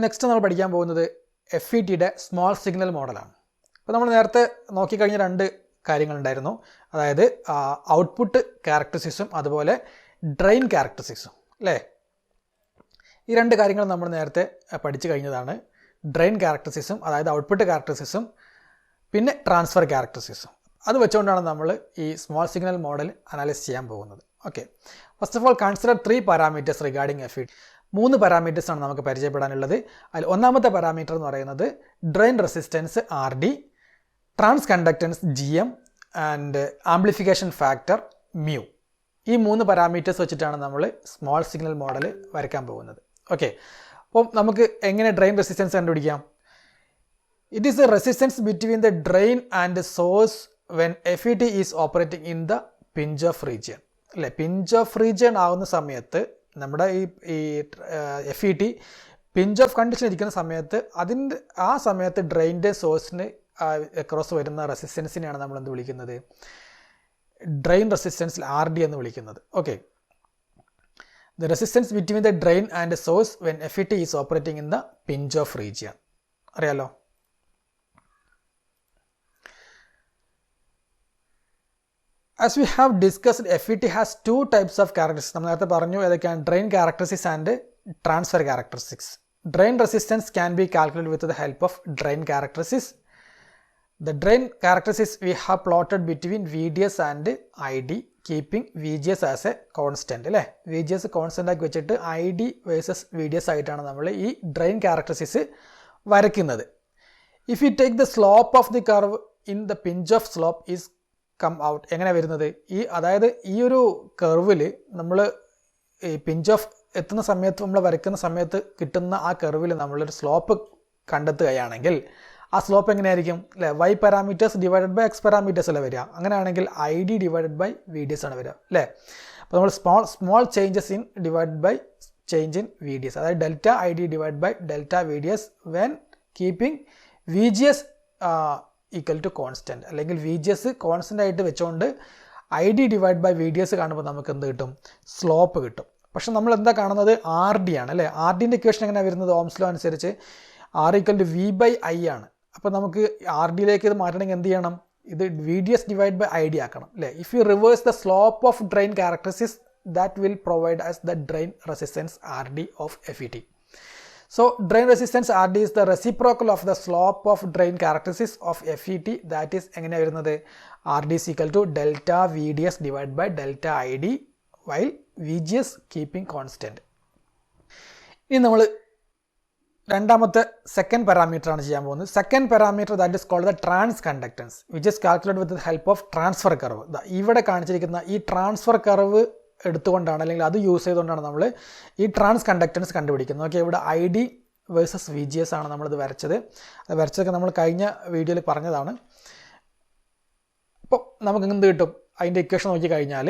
Next നമ്മൾ പഠിക്കാൻ പോകുന്നത് FETയുടെ സ്മോൾ സിഗ്നൽ മോഡലാണ്. അപ്പോൾ നമ്മൾ നേരത്തെ നോക്കിക്കഴിഞ്ഞ രണ്ട് കാര്യങ്ങളുണ്ടായിരുന്നു. അതായത് ഔട്ട്പുട്ട് ക്യാരക്ടറിസ്റ്റിക്സും അതുപോലെ ഡ്രെയിൻ ക്യാരക്ടറിസ്റ്റിക്സും അല്ലേ. ഈ രണ്ട് കാര്യങ്ങൾ നമ്മൾ നേരത്തെ പഠിച്ചു കഴിഞ്ഞതാണ്. ഡ്രെയിൻ ക്യാരക്ടറിസ്റ്റിക്സും അതായത് ഔട്ട്പുട്ട് ക്യാരക്ടറിസ്റ്റിക്സും പിന്നെ ട്രാൻസ്ഫർ ക്യാരക്ടറിസ്റ്റിക്സും. അത് വെച്ചുകൊണ്ടാണ് നമ്മൾ ഈ സ്മോൾ സിഗ്നൽ മോഡൽ അനലൈസ് ചെയ്യാൻ പോകുന്നത്. Okay, first of all consider 3 parameters regarding FET. 3 പാരാമീറ്റേഴ്സാണ് നമുക്ക് പരിചയപ്പെടാനുള്ളത്. അതിൽ ഒന്നാമത്തെ പാരാമീറ്റർ എന്ന് പറയുന്നത് drain resistance RD, transconductance GM and amplification factor μ. ഈ 3 പാരാമീറ്റേഴ്സ് വെച്ചിട്ടാണ് നമ്മൾ സ്മോൾ സിഗ്നൽ മോഡൽ വരയ്ക്കാൻ പോകുന്നത്. ഓക്കെ, അപ്പം നമുക്ക് എങ്ങനെ ഡ്രെയിൻ റെസിസ്റ്റൻസ് കണ്ടുപിടിക്കാം? It is the resistance between the drain and source when FET is operating in the pinch of region അല്ലേ. പിഞ്ച് ഓഫ് റീജിയൻ ആവുന്ന സമയത്ത് നമ്മുടെ ഈ FET പിഞ്ച് ഓഫ് കണ്ടീഷൻ ഇരിക്കുന്ന സമയത്ത് ആ സമയത്ത് ഡ്രെയിൻ്റെ സോഴ്സിന് അക്രോസ് വരുന്ന റെസിസ്റ്റൻസിനെയാണ് നമ്മൾ എന്ത് വിളിക്കുന്നത്? ഡ്രെയിൻ റെസിസ്റ്റൻസ് RD എന്ന് വിളിക്കുന്നത്. Okay, the resistance between the drain and source when FET is operating in the pinch of region. അറിയാലോ. As we have discussed, FET has 2 types of characteristics. നമ്മൾ നേരത്തെ പറഞ്ഞു ഏതൊക്കെയാണ്? Drain characteristics and transfer characteristics. Drain resistance can be calculated with the help of drain characteristics. The drain characteristics we have plotted between VDS and ID, keeping VGS as a constant അല്ലേ. VGS constant ആക്കി വെച്ചിട്ട് ID versus VDS ആയിട്ടാണ് നമ്മൾ ഈ drain characteristics വരയ്ക്കുന്നത്. If you take the slope of the curve in the pinch of slope is come out. എങ്ങനെ വരുന്നത്? അതായത് ഈ ഒരു കർവിൽ നമ്മൾ ഈ പിഞ്ച് ഓഫ് എത്തുന്ന സമയത്ത് നമ്മൾ വരയ്ക്കുന്ന സമയത്ത് കിട്ടുന്ന ആ കർവിൽ നമ്മളൊരു സ്ലോപ്പ് കണ്ടെത്തുകയാണെങ്കിൽ ആ സ്ലോപ്പ് എങ്ങനെയായിരിക്കും അല്ലേ? Y parameters divided by X parameters അല്ലേ വരിക. അങ്ങനെയാണെങ്കിൽ ID ഡിവൈഡഡ് ബൈ VDS ആണ് വരിക അല്ലേ. അപ്പോൾ നമ്മൾ small changes in divided by change in VDS, അതായത് delta ID divide by delta VDS when keeping VGS equal to constant, അല്ലെങ്കിൽ VGS കോൺസ്റ്റൻ്റ് ആയിട്ട് വെച്ചുകൊണ്ട് ID ഡിവൈഡ് ബൈ VDS കാണുമ്പോൾ നമുക്ക് എന്ത് കിട്ടും? സ്ലോപ്പ് കിട്ടും. പക്ഷെ നമ്മൾ എന്താ കാണുന്നത്? RD ആണ് അല്ലേ. RDൻ്റെ ഇക്വേഷൻ എങ്ങനെയാണ് വരുന്നത്? ഓംസ് ലോ അനുസരിച്ച് R equal to V by I ആണ്. അപ്പോൾ നമുക്ക് RDയിലേക്ക് ഇത് മാറ്റണമെങ്കിൽ എന്ത് ചെയ്യണം? ഇത് VDS ഡിവൈഡ് ബൈ ID ആക്കണം അല്ലേ. If you reverse the slope of drain characteristics that will provide as the drain resistance RD of FET. So drain resistance RD is the reciprocal of the slope of drain characteristics of FET, that is എങ്ങനെ വരുന്നത്? RD is equal to delta VDS divided by delta ID while VGS keeping constant. ഇനി നമ്മൾ രണ്ടാമത്തെ second parameter ആണ് ചെയ്യാൻ പോകുന്നത്. Second parameter that is called the transconductance which is calculated with the help of transfer curve. ഇവിടെ കാണിച്ചിരിക്കുന്ന ഈ transfer curve എടുത്തുകൊണ്ടാണ് അല്ലെങ്കിൽ അത് യൂസ് ചെയ്തുകൊണ്ടാണ് നമ്മൾ ഈ ട്രാൻസ് കണ്ടക്റ്റൻസ് കണ്ടുപിടിക്കുന്നത്. ഓക്കെ, ഇവിടെ ID വേഴ്സസ് VGS ആണ് നമ്മളിത് വരച്ചത്. അത് വരച്ചതൊക്കെ നമ്മൾ കഴിഞ്ഞ വീഡിയോയിൽ പറഞ്ഞതാണ്. അപ്പോൾ നമുക്ക് എന്ത് കിട്ടും? അതിൻ്റെ ഇക്വേഷൻ നോക്കി കഴിഞ്ഞാൽ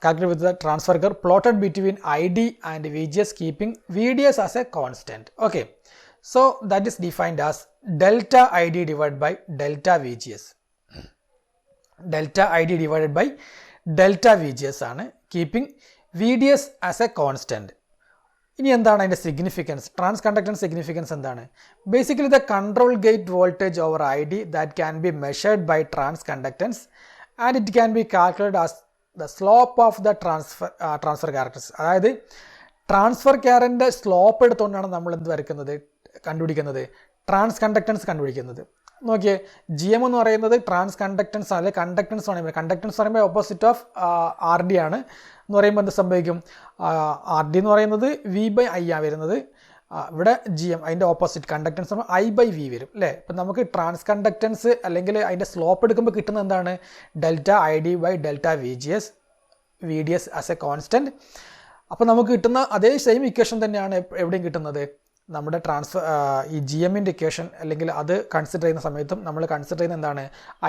calculate with the transfer curve plotted between ID and VGS keeping VDS as a constant. Okay, so that is defined as delta ID divide by delta VGS. Delta ID divided by delta VGS ആണ്, keeping VDS as a constant. ഇനി എന്താണ് അതിൻ്റെ significance? Transconductance significance എന്താണ്? Basically the control gate voltage over ID that can be measured by transconductance and it can be calculated as the slope of the transfer characteristics. അതായത് transfer ക്യാരൻ്റെ slope എടുത്തുകൊണ്ടാണ് നമ്മൾ എന്ത് കണ്ടുപിടിക്കുന്നത്? Trans conductance കണ്ടുപിടിക്കുന്നത്. നോക്കിയേ, GM എന്ന് പറയുന്നത് trans conductance ആണ്, അല്ലെങ്കിൽ കണ്ടക്ടൻസ് പറയുമ്പോൾ കണ്ടക്ടൻസ് പറയുമ്പോൾ ഓപ്പോസിറ്റ് ഓഫ് RD ആണ് എന്ന് പറയുമ്പോൾ എന്ത് സംഭവിക്കും? RD എന്ന് പറയുന്നത് V ബൈ I ആണ് വരുന്നത്. ഇവിടെ GM അതിൻ്റെ ഓപ്പോസിറ്റ് കണ്ടക്ടൻസ് പറയുമ്പോൾ I ബൈ V വരും അല്ലേ. ഇപ്പം നമുക്ക് ട്രാൻസ് കണ്ടക്ടൻസ് അല്ലെങ്കിൽ അതിൻ്റെ സ്ലോപ്പ് എടുക്കുമ്പോൾ കിട്ടുന്നത് എന്താണ്? Delta ID by delta VDS as a constant. അപ്പോൾ നമുക്ക് കിട്ടുന്ന അതേ സെയിം ഇക്വേഷൻ തന്നെയാണ് എവിടെയും കിട്ടുന്നത്. നമ്മുടെ ഈ GMൻ്റെ ഇക്വേഷൻ അല്ലെങ്കിൽ അത് കൺസിഡർ ചെയ്യുന്ന സമയത്തും നമ്മൾ കൺസിഡർ ചെയ്യുന്നത് എന്താണ്?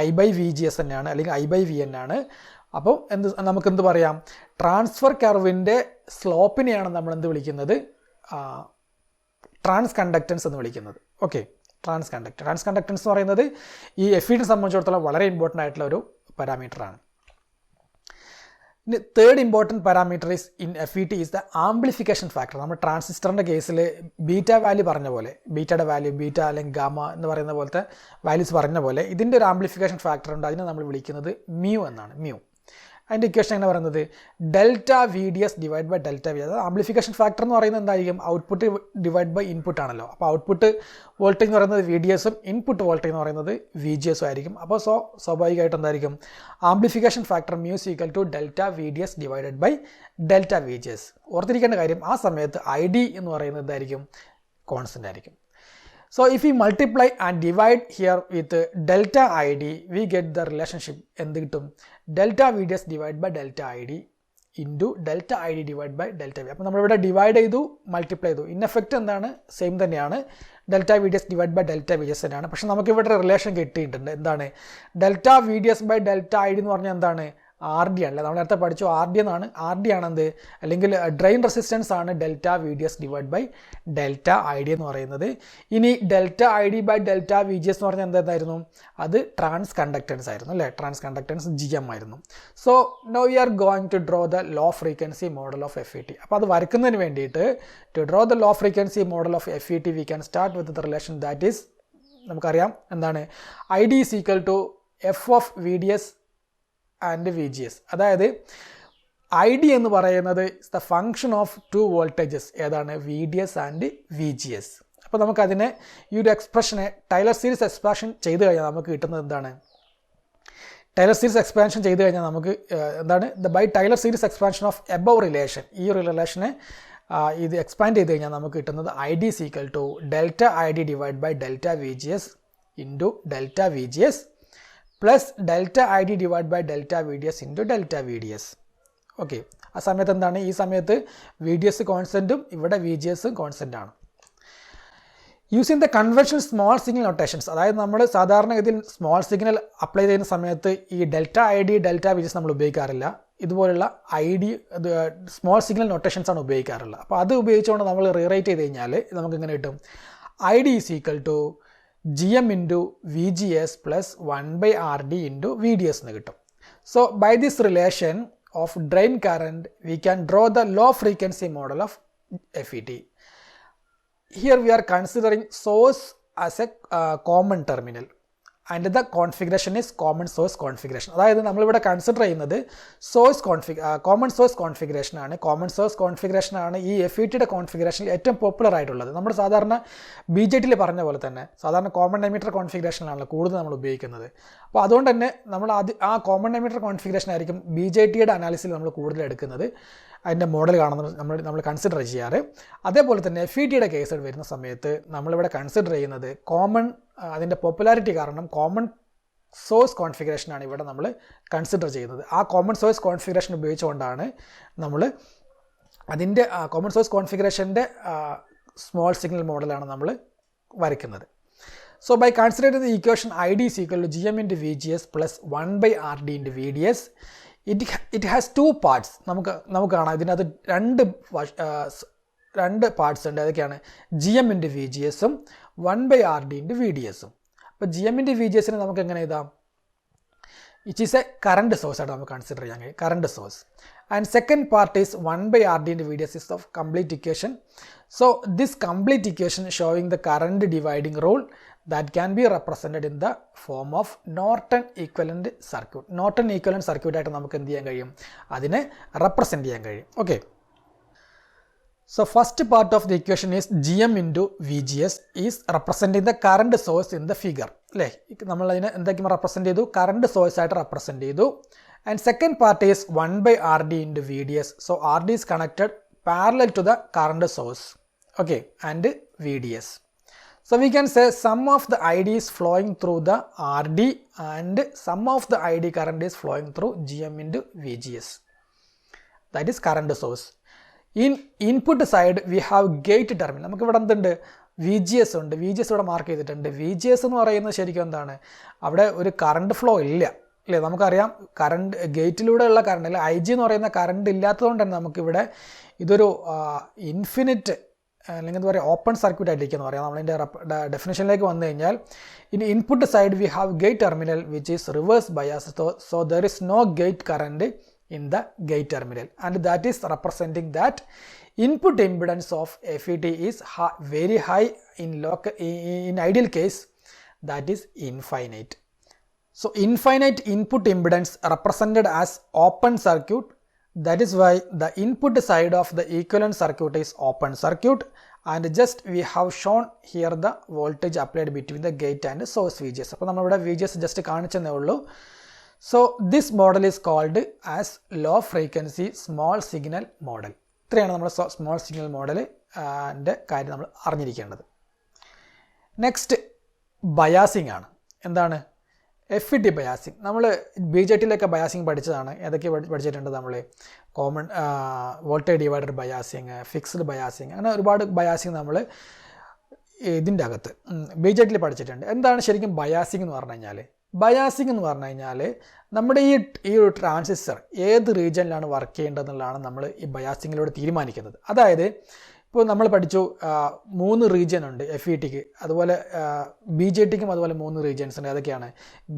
I ബൈ VGS തന്നെയാണ്, അല്ലെങ്കിൽ I ബൈ VN ആണ്. അപ്പോൾ നമുക്കെന്ത് പറയാം? ട്രാൻസ്ഫർ കർവിൻ്റെ സ്ലോപ്പിനെയാണ് നമ്മൾ എന്ത് വിളിക്കുന്നത്? ട്രാൻസ് കണ്ടക്റ്റൻസ് എന്ന് വിളിക്കുന്നത്. ഓക്കെ, ട്രാൻസ് കണ്ടക്റ്റൻസ് എന്ന് പറയുന്നത് ഈ FET സംബന്ധിച്ചിടത്തോളം വളരെ ഇമ്പോർട്ടൻ്റ് ആയിട്ടുള്ള ഒരു പാരാമീറ്ററാണ്. Third important parameter is in FET is the amplification factor. നമ്മൾ ട്രാൻസിസ്റ്ററിൻ്റെ കേസിൽ ബീറ്റ വാല്യൂ പറഞ്ഞ പോലെ, ബീറ്റയുടെ വാല്യൂ ബീറ്റ അല്ലെങ്കിൽ ഗാമ എന്ന് പറയുന്ന പോലത്തെ വാല്യൂസ് പറഞ്ഞ പോലെ ഇതിൻ്റെ ഒരു ആംപ്ലിഫിക്കേഷൻ ഫാക്ടർ ഉണ്ട്. അതിനെ നമ്മൾ വിളിക്കുന്നത് മ്യൂ എന്നാണ്. മ്യൂ അതിൻ്റെ ഇക്വേഷൻ എങ്ങനെ പറയുന്നത് delta VDS divide by delta VGS. അതായത് ആംപ്ലിഫിക്കേഷൻ ഫാക്ടർ എന്ന് പറയുന്നത് എന്തായിരിക്കും ഔട്ട്പുട്ട് ഡിവൈഡ് ബൈ ഇൻപുട്ട് ആണല്ലോ. അപ്പോൾ ഔട്ട്പുട്ട് വോൾട്ടേജ് എന്ന് പറയുന്നത് VDSും ഇൻപുട്ട് വോൾട്ടേജ് എന്ന് പറയുന്നത് VGSും ആയിരിക്കും. അപ്പോൾ സ്വാഭാവികമായിട്ട് എന്തായിരിക്കും amplification factor mu equal to delta VDS divided by delta VGS. ഓർത്തിരിക്കേണ്ട കാര്യം ആ സമയത്ത് ID എന്ന് പറയുന്നത് എന്തായിരിക്കും കോൺസ്റ്റൻ്റ് ആയിരിക്കും. So if we multiply and divide here with delta ID, we get the relationship എന്ത് കിട്ടും delta VDS divided by delta ID into delta ID divided by delta V. അപ്പോൾ നമ്മളിവിടെ ഡിവൈഡ് ചെയ്തു മൾട്ടിപ്ലൈ ചെയ്തു. ഇൻ എഫക്റ്റ് എന്താണ് same തന്നെയാണ്, delta VDS divide by delta VGS തന്നെയാണ്. പക്ഷേ നമുക്കിവിടെ റിലേഷൻ കിട്ടിയിട്ടുണ്ട്. എന്താണ് delta VDS by delta ID എന്ന് പറഞ്ഞാൽ എന്താണ് RD ആണല്ലേ. നമ്മൾ നേരത്തെ പഠിച്ചു RD എന്നാണ്. RD ആണെന്ത് അല്ലെങ്കിൽ ഡ്രെയിൻ റെസിസ്റ്റൻസ് ആണ് delta VDS divide by delta ID എന്ന് പറയുന്നത്. ഇനി delta ID by delta VGS എന്ന് പറഞ്ഞാൽ എന്തായിരുന്നു അത് ട്രാൻസ് കണ്ടക്റ്റൻസ് ആയിരുന്നു അല്ലേ. ട്രാൻസ് കണ്ടക്റ്റൻസ് GM ആയിരുന്നു. So now we are going to draw the low frequency model of FET. അപ്പോൾ അത് വരയ്ക്കുന്നതിന് വേണ്ടിയിട്ട് to draw the low frequency model of FET we can start with the relation that is നമുക്കറിയാം എന്താണ് ID is equal to F of VDS and VGS. അതായത് ID എന്ന് പറയുന്നത് is the function of two voltages ഏതാണ് VDS and VGS. അപ്പോൾ നമുക്കതിനെ ഈ ഒരു എക്സ്പ്രഷനെ ടൈലർ സീരീസ് എക്സ്പാൻഷൻ ചെയ്ത് കഴിഞ്ഞാൽ നമുക്ക് കിട്ടുന്നത് എന്താണ് ടൈലർ സീരീസ് എക്സ്പാൻഷൻ ചെയ്ത് കഴിഞ്ഞാൽ നമുക്ക് എന്താണ് by Taylor series expansion of above relation. ഈ ഒരു റിലേഷനെ ഇത് എക്സ്പാൻഡ് ചെയ്ത് കഴിഞ്ഞാൽ നമുക്ക് കിട്ടുന്നത് ID is equal to delta ID divide by delta VGS into delta VGS plus delta ID divide by delta VDS into delta VDS. Okay, ആ സമയത്ത് എന്താണ് ഈ സമയത്ത് VDS കോൺസ്റ്റൻറ്റും ഇവിടെ VGS കോൺസ്റ്റൻ്റ് ആണ്. Using the conventional small signal notations, അതായത് നമ്മൾ സാധാരണഗതിയിൽ സ്മോൾ സിഗ്നൽ അപ്ലൈ ചെയ്യുന്ന സമയത്ത് ഈ ഡെൽറ്റ ID ഡെൽറ്റ VGS നമ്മൾ ഉപയോഗിക്കാറില്ല. ഇതുപോലുള്ള ID സ്മോൾ സിഗ്നൽ നൊട്ടേഷൻസ് ആണ് ഉപയോഗിക്കാറുള്ളത്. അപ്പോൾ അത് ഉപയോഗിച്ചുകൊണ്ട് നമ്മൾ റീറൈറ്റ് ചെയ്ത് കഴിഞ്ഞാൽ നമുക്ക് എങ്ങനെ കിട്ടും ID is equal to GM into VGS plus 1 by RD into VDS എന്ന് കിട്ടും. So by this relation of drain current we can draw the low frequency model of FET. Here we are considering source as a common terminal and the configuration is common source configuration. അതായത് നമ്മളിവിടെ consider ചെയ്യുന്നത് common source configuration ആണ്. Common source configuration ആണ് ഈ FETയുടെ കോൺഫിഗറേഷനിൽ ഏറ്റവും popular ആയിട്ടുള്ളത്. നമ്മൾ സാധാരണ BJTയിൽ പറഞ്ഞ പോലെ തന്നെ സാധാരണ കോമൺ എമിറ്റർ കോൺഫിഗറേഷനാണല്ലോ കൂടുതൽ നമ്മൾ ഉപയോഗിക്കുന്നത്. അപ്പോൾ അതുകൊണ്ട് തന്നെ നമ്മൾ ആ കോമൺ എമിറ്റർ കോൺഫിഗറേഷൻ ആയിരിക്കും BJTയുടെ അനാലിസിൽ നമ്മൾ കൂടുതൽ എടുക്കുന്നത്. അതിൻ്റെ മോഡൽ കാണുന്നത് നമ്മൾ കൺസിഡർ ചെയ്യാറ്. അതേപോലെ തന്നെ FETയുടെ കേസ് വരുന്ന സമയത്ത് നമ്മളിവിടെ കൺസിഡർ ചെയ്യുന്നത് അതിൻ്റെ പോപ്പുലാരിറ്റി കാരണം കോമൺ സോഴ്സ് കോൺഫിഗറേഷനാണ് ഇവിടെ നമ്മൾ കൺസിഡർ ചെയ്യുന്നത്. ആ കോമൺ സോഴ്സ് കോൺഫിഗറേഷൻ ഉപയോഗിച്ചുകൊണ്ടാണ് നമ്മൾ അതിൻ്റെ കോമൺ സോഴ്സ് കോൺഫിഗറേഷൻ്റെ സ്മോൾ സിഗ്നൽ മോഡലാണ് നമ്മൾ വരയ്ക്കുന്നത്. So by considering the equation ID is equal to GM into VGS plus 1 by RD into VDS. It has two parts. നമുക്ക് കാണാം ഇതിനകത്ത് രണ്ട് പാർട്സ് ഉണ്ട്. അതൊക്കെയാണ് GM ഇൻറ്റു VGSും 1 ബൈ RD ഇൻറ്റു VDSും. അപ്പോൾ GM ഇൻറ്റു VGSനെ നമുക്ക് എങ്ങനെ എഴുതാം it is a current source ആയിട്ട് നമുക്ക് കൺസിഡർ ചെയ്യാൻ കഴിയും, current source. And second part is 1 by RD into VDS is of complete equation. So this complete equation showing the current dividing rule that can be represented in the form of Norton equivalent circuit. Norton equivalent circuit ആയിട്ട് നമുക്ക് എന്ത് ചെയ്യാൻ കഴിയും അതിനെ represent ചെയ്യാൻ കഴിയും. Okay, so first part of the equation is GM into VGS is representing the current source in the figure അല്ലേ. നമ്മൾ അതിനെ എന്തൊക്കെയും റെപ്രസെൻറ്റ് ചെയ്തു കറണ്ട് സോഴ്സ് ആയിട്ട് റെപ്രസെൻറ്റ് ചെയ്തു. And second part is 1 by RD into VDS. So RD is connected parallel to the current source. Okay, and VDS. So we can say some of the ID is flowing through the RD and some of the ID current is flowing through GM into VGS. That is current source. In input side we have gate terminal. നമുക്ക് ഇവിടെ എന്തുണ്ട് VGS ഉണ്ട്. VGS ഇവിടെ mark ചെയ്തിട്ടുണ്ട്. VGS എന്ന് പറയുന്നത് ശരിക്കും എന്താണ് അവിടെ ഒരു കറണ്ട് ഫ്ലോ ഇല്ല അല്ലേ. നമുക്കറിയാം കറണ്ട് ഗേറ്റിലൂടെയുള്ള കറണ്ട് അല്ലെ IG എന്ന് പറയുന്ന കറണ്ട് ഇല്ലാത്തതുകൊണ്ട് തന്നെ നമുക്കിവിടെ ഇതൊരു ഇൻഫിനിറ്റ് അല്ലെങ്കിൽ എന്താ പറയുക ഓപ്പൺ സർക്യൂട്ട് ആയിട്ടിരിക്കുന്നു പറയാം. നമ്മളതിൻ്റെ ഡെഫിനേഷനിലേക്ക് വന്നു കഴിഞ്ഞാൽ in input side we have gate terminal which is reverse bias. So there is no gate current in the gate terminal, and that is representing that input impedance of FET is very high in ideal case, that is infinite. So infinite input impedance represented as open circuit, that is why the input side of the equivalent circuit is open circuit, and just we have shown here the voltage applied between the gate and source VGS. അപ്പോൾ നമ്മളിവിടെ VGS just കാണിച്ചെന്നേ ഉള്ളൂ. So this model is called as low frequency small signal model. ഇത്രയാണ് നമ്മുടെ small signal model കാര്യം നമ്മൾ അറിഞ്ഞിരിക്കേണ്ടത്. Next biasing ആണ്. എന്താണ് FET ബയാസിംഗ്? നമ്മൾ BJTയിലൊക്കെ ബയാസിംഗ് പഠിച്ചതാണ്. ഏതൊക്കെ പഠിച്ചിട്ടുണ്ട് നമ്മൾ? Common voltage divider biasing, fixed biasing, അങ്ങനെ ഒരുപാട് ബയാസിംഗ് നമ്മൾ ഇതിൻ്റെ അകത്ത് BJTയിൽ പഠിച്ചിട്ടുണ്ട്. എന്താണ് ശരിക്കും ബയാസിംഗ് എന്ന് പറഞ്ഞു കഴിഞ്ഞാൽ? ബയാസിംഗ് എന്ന് പറഞ്ഞു കഴിഞ്ഞാൽ നമ്മുടെ ഈ ഒരു ട്രാൻസിസ്റ്റർ ഏത് റീജിയനിലാണ് വർക്ക് ചെയ്യേണ്ടതെന്നുള്ളതാണ് നമ്മൾ ഈ ബയാസിങ്ങിലൂടെ തീരുമാനിക്കുന്നത്. അതായത് ഇപ്പോൾ നമ്മൾ പഠിച്ചു 3 റീജിയൻ ഉണ്ട് FETക്ക്, അതുപോലെ BJTക്കും അതുപോലെ 3 റീജിയൻസ് ഉണ്ട്. ഏതൊക്കെയാണ്?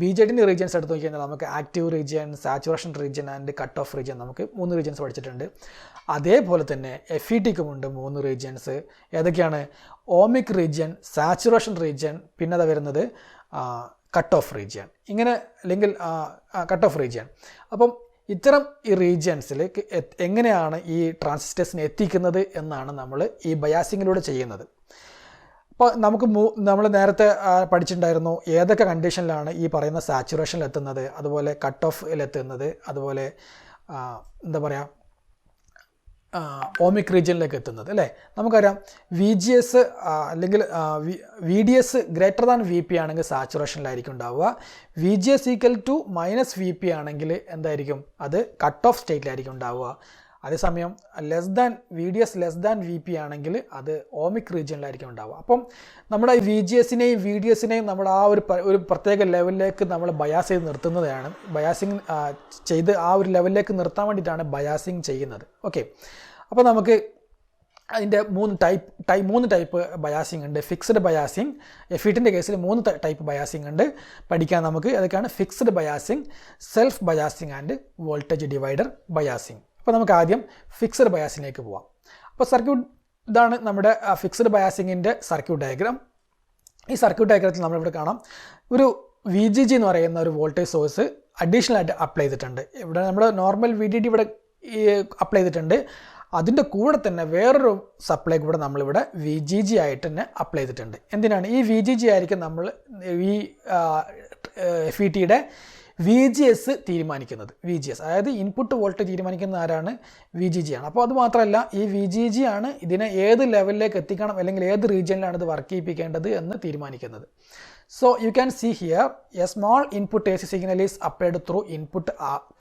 BJTൻ്റെ റീജിയൻസ് എടുത്ത് നോക്കിക്കഴിഞ്ഞാൽ നമുക്ക് active region, saturation region and cut off region, നമുക്ക് 3 റീജിയൻസ് പഠിച്ചിട്ടുണ്ട്. അതേപോലെ തന്നെ FETക്കുമുണ്ട് 3 റീജിയൻസ്. ഏതൊക്കെയാണ്? ഓമിക് റീജിയൻ, സാച്ചുറേഷൻ റീജിയൻ, പിന്നെ അത് വരുന്നത് കട്ട് ഓഫ് റീജിയൻ, ഇങ്ങനെ അല്ലെങ്കിൽ കട്ട് ഓഫ് റീജിയൻ. അപ്പം ഇത്തരം ഈ റീജിയൻസിലേക്ക് എങ്ങനെയാണ് ഈ ട്രാൻസിസ്റ്റേഴ്സിനെ എത്തിക്കുന്നത് എന്നാണ് നമ്മൾ ഈ ബയാസിങ്ങിലൂടെ ചെയ്യുന്നത്. അപ്പോൾ നമ്മൾ നേരത്തെ പഠിച്ചിട്ടുണ്ടായിരുന്നു ഏതൊക്കെ കണ്ടീഷനിലാണ് ഈ പറയുന്ന സാച്ചുറേഷനിൽ എത്തുന്നത്, അതുപോലെ കട്ട് ഓഫിലെത്തുന്നത്, അതുപോലെ എന്താ പറയുക ഓമിക് റീജിയനിലേക്ക് എത്തുന്നത് അല്ലേ. നമുക്കറിയാം VGS അല്ലെങ്കിൽ VDS ഗ്രേറ്റർ ദാൻ VP ആണെങ്കിൽ സാച്ചുറേഷനിലായിരിക്കും ഉണ്ടാവുക. VGS -VP ആണെങ്കിൽ എന്തായിരിക്കും? അത് കട്ട് ഓഫ് സ്റ്റേറ്റിലായിരിക്കും ഉണ്ടാവുക. അതേസമയം VDS VP ആണെങ്കിൽ അത് ഓമിക് റീജിയനിലായിരിക്കും ഉണ്ടാവുക. അപ്പം നമ്മുടെ ഈ VGSനെയും VDSനെയും നമ്മൾ ആ ഒരു പ്രത്യേക ലെവലിലേക്ക് നമ്മൾ ബയാസ് ചെയ്ത് നിർത്തുന്നതാണ്. ബയാസിങ് ചെയ്ത് ആ ഒരു ലെവലിലേക്ക് നിർത്താൻ വേണ്ടിയിട്ടാണ് ബയാസിങ് ചെയ്യുന്നത്. ഓക്കെ, അപ്പോൾ നമുക്ക് അതിൻ്റെ 3 ടൈപ്പ് ബയാസിംഗ് ഉണ്ട്. ഫിക്സ്ഡ് ബയാസിംഗ്, FETൻ്റെ കേസിൽ 3 ടൈപ്പ് ബയാസിംഗ് ഉണ്ട് പഠിക്കാൻ നമുക്ക്. അതൊക്കെയാണ് fixed biasing, self biasing and voltage divider biasing. അപ്പോൾ നമുക്ക് ആദ്യം ഫിക്സ്ഡ് ബയാസിങ്ങിലേക്ക് പോവാം. അപ്പോൾ ഇതാണ് നമ്മുടെ ഫിക്സ്ഡ് ബയാസിങ്ങിൻ്റെ സർക്യൂട്ട് ഡയഗ്രാം. ഈ സർക്യൂട്ട് ഡയഗ്രത്തിൽ നമ്മളിവിടെ കാണാം ഒരു VGG എന്ന് പറയുന്ന ഒരു വോൾട്ടേജ് സോഴ്സ് അഡീഷണൽ ആയിട്ട് അപ്ലൈ ചെയ്തിട്ടുണ്ട്. ഇവിടെ നമ്മൾ നോർമൽ VDD ഇവിടെ അപ്ലൈ ചെയ്തിട്ടുണ്ട്. അതിൻ്റെ കൂടെ തന്നെ വേറൊരു സപ്ലൈ കൂടെ നമ്മളിവിടെ VGG ആയിട്ട് തന്നെ അപ്ലൈ ചെയ്തിട്ടുണ്ട്. എന്തിനാണ്? ഈ VGG ആയിരിക്കും നമ്മൾ ഈ FETയുടെ VGS തീരുമാനിക്കുന്നത്. VGS അതായത് ഇൻപുട്ട് വോൾട്ടേജ് തീരുമാനിക്കുന്ന ആരാണ്? VGG ആണ്. അപ്പോൾ അത് മാത്രമല്ല, ഈ VGG ആണ് ഇതിനെ ഏത് ലെവലിലേക്ക് എത്തിക്കണം അല്ലെങ്കിൽ ഏത് റീജിയനിലാണ് ഇത് വർക്ക് ചെയ്യിപ്പിക്കേണ്ടത് എന്ന് തീരുമാനിക്കുന്നത്. So you can see here a small input AC signal is applied through input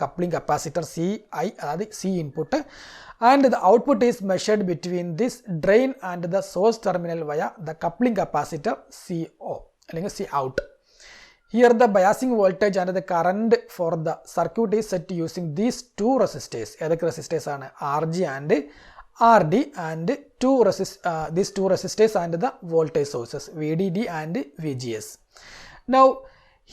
coupling capacitor CI, അതായത് C input, and the output is measured between this drain and the source terminal via the coupling capacitor CO അല്ലെങ്കിൽ C out. Here the biasing voltage and the current for the circuit is set using these 2 resistors. ഏതൊക്കെ resistors ആണ്? RG and RD, and these two resistors and the voltage sources VDD and VGS. Now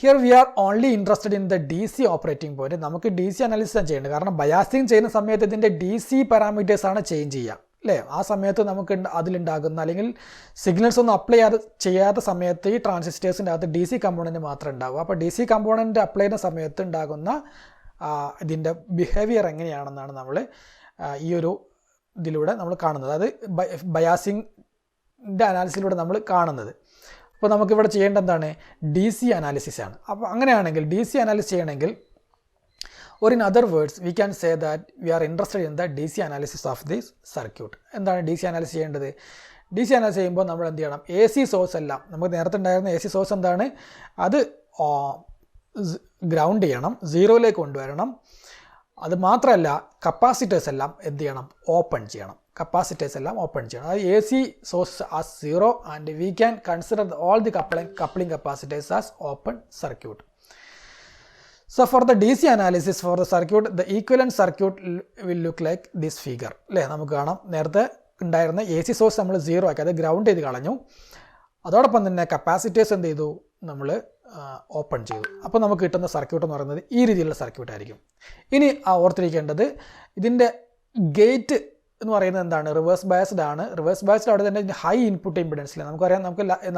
here we are only interested in the DC operating point. നമുക്ക് DC analysis ചെയ്യേണ്ടത്, കാരണം biasing ചെയ്യുന്ന സമയത്ത് ഇതിൻ്റെ DC parameters ആണ് change ചെയ്യുക അല്ലേ. ആ സമയത്ത് നമുക്ക് അതിലുണ്ടാകുന്ന അല്ലെങ്കിൽ സിഗ്നൽസ് ഒന്നും അപ്ലൈ ചെയ്യാത്ത സമയത്ത് ഈ ട്രാൻസിസ്റ്റേഴ്സിൻ്റെ അകത്ത് DC കമ്പോണൻറ്റ് മാത്രമേ ഉണ്ടാവൂ. അപ്പോൾ DC കമ്പോണൻറ്റ് അപ്ലൈ ചെയ്യുന്ന സമയത്ത് ഉണ്ടാകുന്ന ഇതിൻ്റെ ബിഹേവിയർ എങ്ങനെയാണെന്നാണ് നമ്മൾ ഈ ഒരു ഇതിലൂടെ നമ്മൾ കാണുന്നത്, അതായത് ബയാസിങ്ങിൻ്റെ അനാലിസിലൂടെ നമ്മൾ കാണുന്നത്. അപ്പോൾ നമുക്കിവിടെ ചെയ്യേണ്ട എന്താണ്? DC അനാലിസിസ് ആണ്. അപ്പോൾ അങ്ങനെയാണെങ്കിൽ DC അനാലിസിസ് ചെയ്യണമെങ്കിൽ, or in other words we can say that we are interested in the DC analysis of this circuit. എന്താണ് DC അനാലിസിസ് ചെയ്യേണ്ടത്? DC അനാലിസിസ് ചെയ്യുമ്പോൾ നമ്മൾ എന്ത് ചെയ്യണം? AC സോഴ്സ് എല്ലാം, നമുക്ക് നേരത്തെ ഉണ്ടായിരുന്ന AC സോഴ്സ് എന്താണ്? അത് ഗ്രൗണ്ട് ചെയ്യണം, 0യിലേക്ക് കൊണ്ടുവരണം. അത് മാത്രമല്ല കപ്പാസിറ്റേഴ്സ് എല്ലാം എന്ത് ചെയ്യണം? ഓപ്പൺ ചെയ്യണം. കപ്പാസിറ്റേഴ്സ് എല്ലാം ഓപ്പൺ ചെയ്യണം. അതായത് AC source as 0 and we can consider all the coupling capacitors as open circuit. So for the DC analysis for the circuit, the equivalent circuit will look like this figure അല്ലേ. നമുക്ക് കാണാം നേരത്തെ ഉണ്ടായിരുന്ന AC source നമ്മൾ 0 ആക്കി, അത് ground ചെയ്ത് കളഞ്ഞു. അതോടൊപ്പം തന്നെ കപ്പാസിറ്റേഴ്സ് എന്ത് ചെയ്തു? നമ്മൾ ഓപ്പൺ ചെയ്തു. അപ്പോൾ നമുക്ക് കിട്ടുന്ന സർക്യൂട്ട് എന്ന് പറയുന്നത് ഈ രീതിയിലുള്ള സർക്യൂട്ടായിരിക്കും. ഇനി ഓർത്തിരിക്കേണ്ടത് ഇതിൻ്റെ ഗേറ്റ് എന്ന് പറയുന്നത് എന്താണ്? റിവേഴ്സ് ബയസ്ഡ് ആണ്. റിവേഴ്സ് ബയസ്ഡ് അവിടെ തന്നെ ഹൈ ഇൻപുട്ട് ഇമ്പിഡൻസിൽ നമുക്കറിയാം,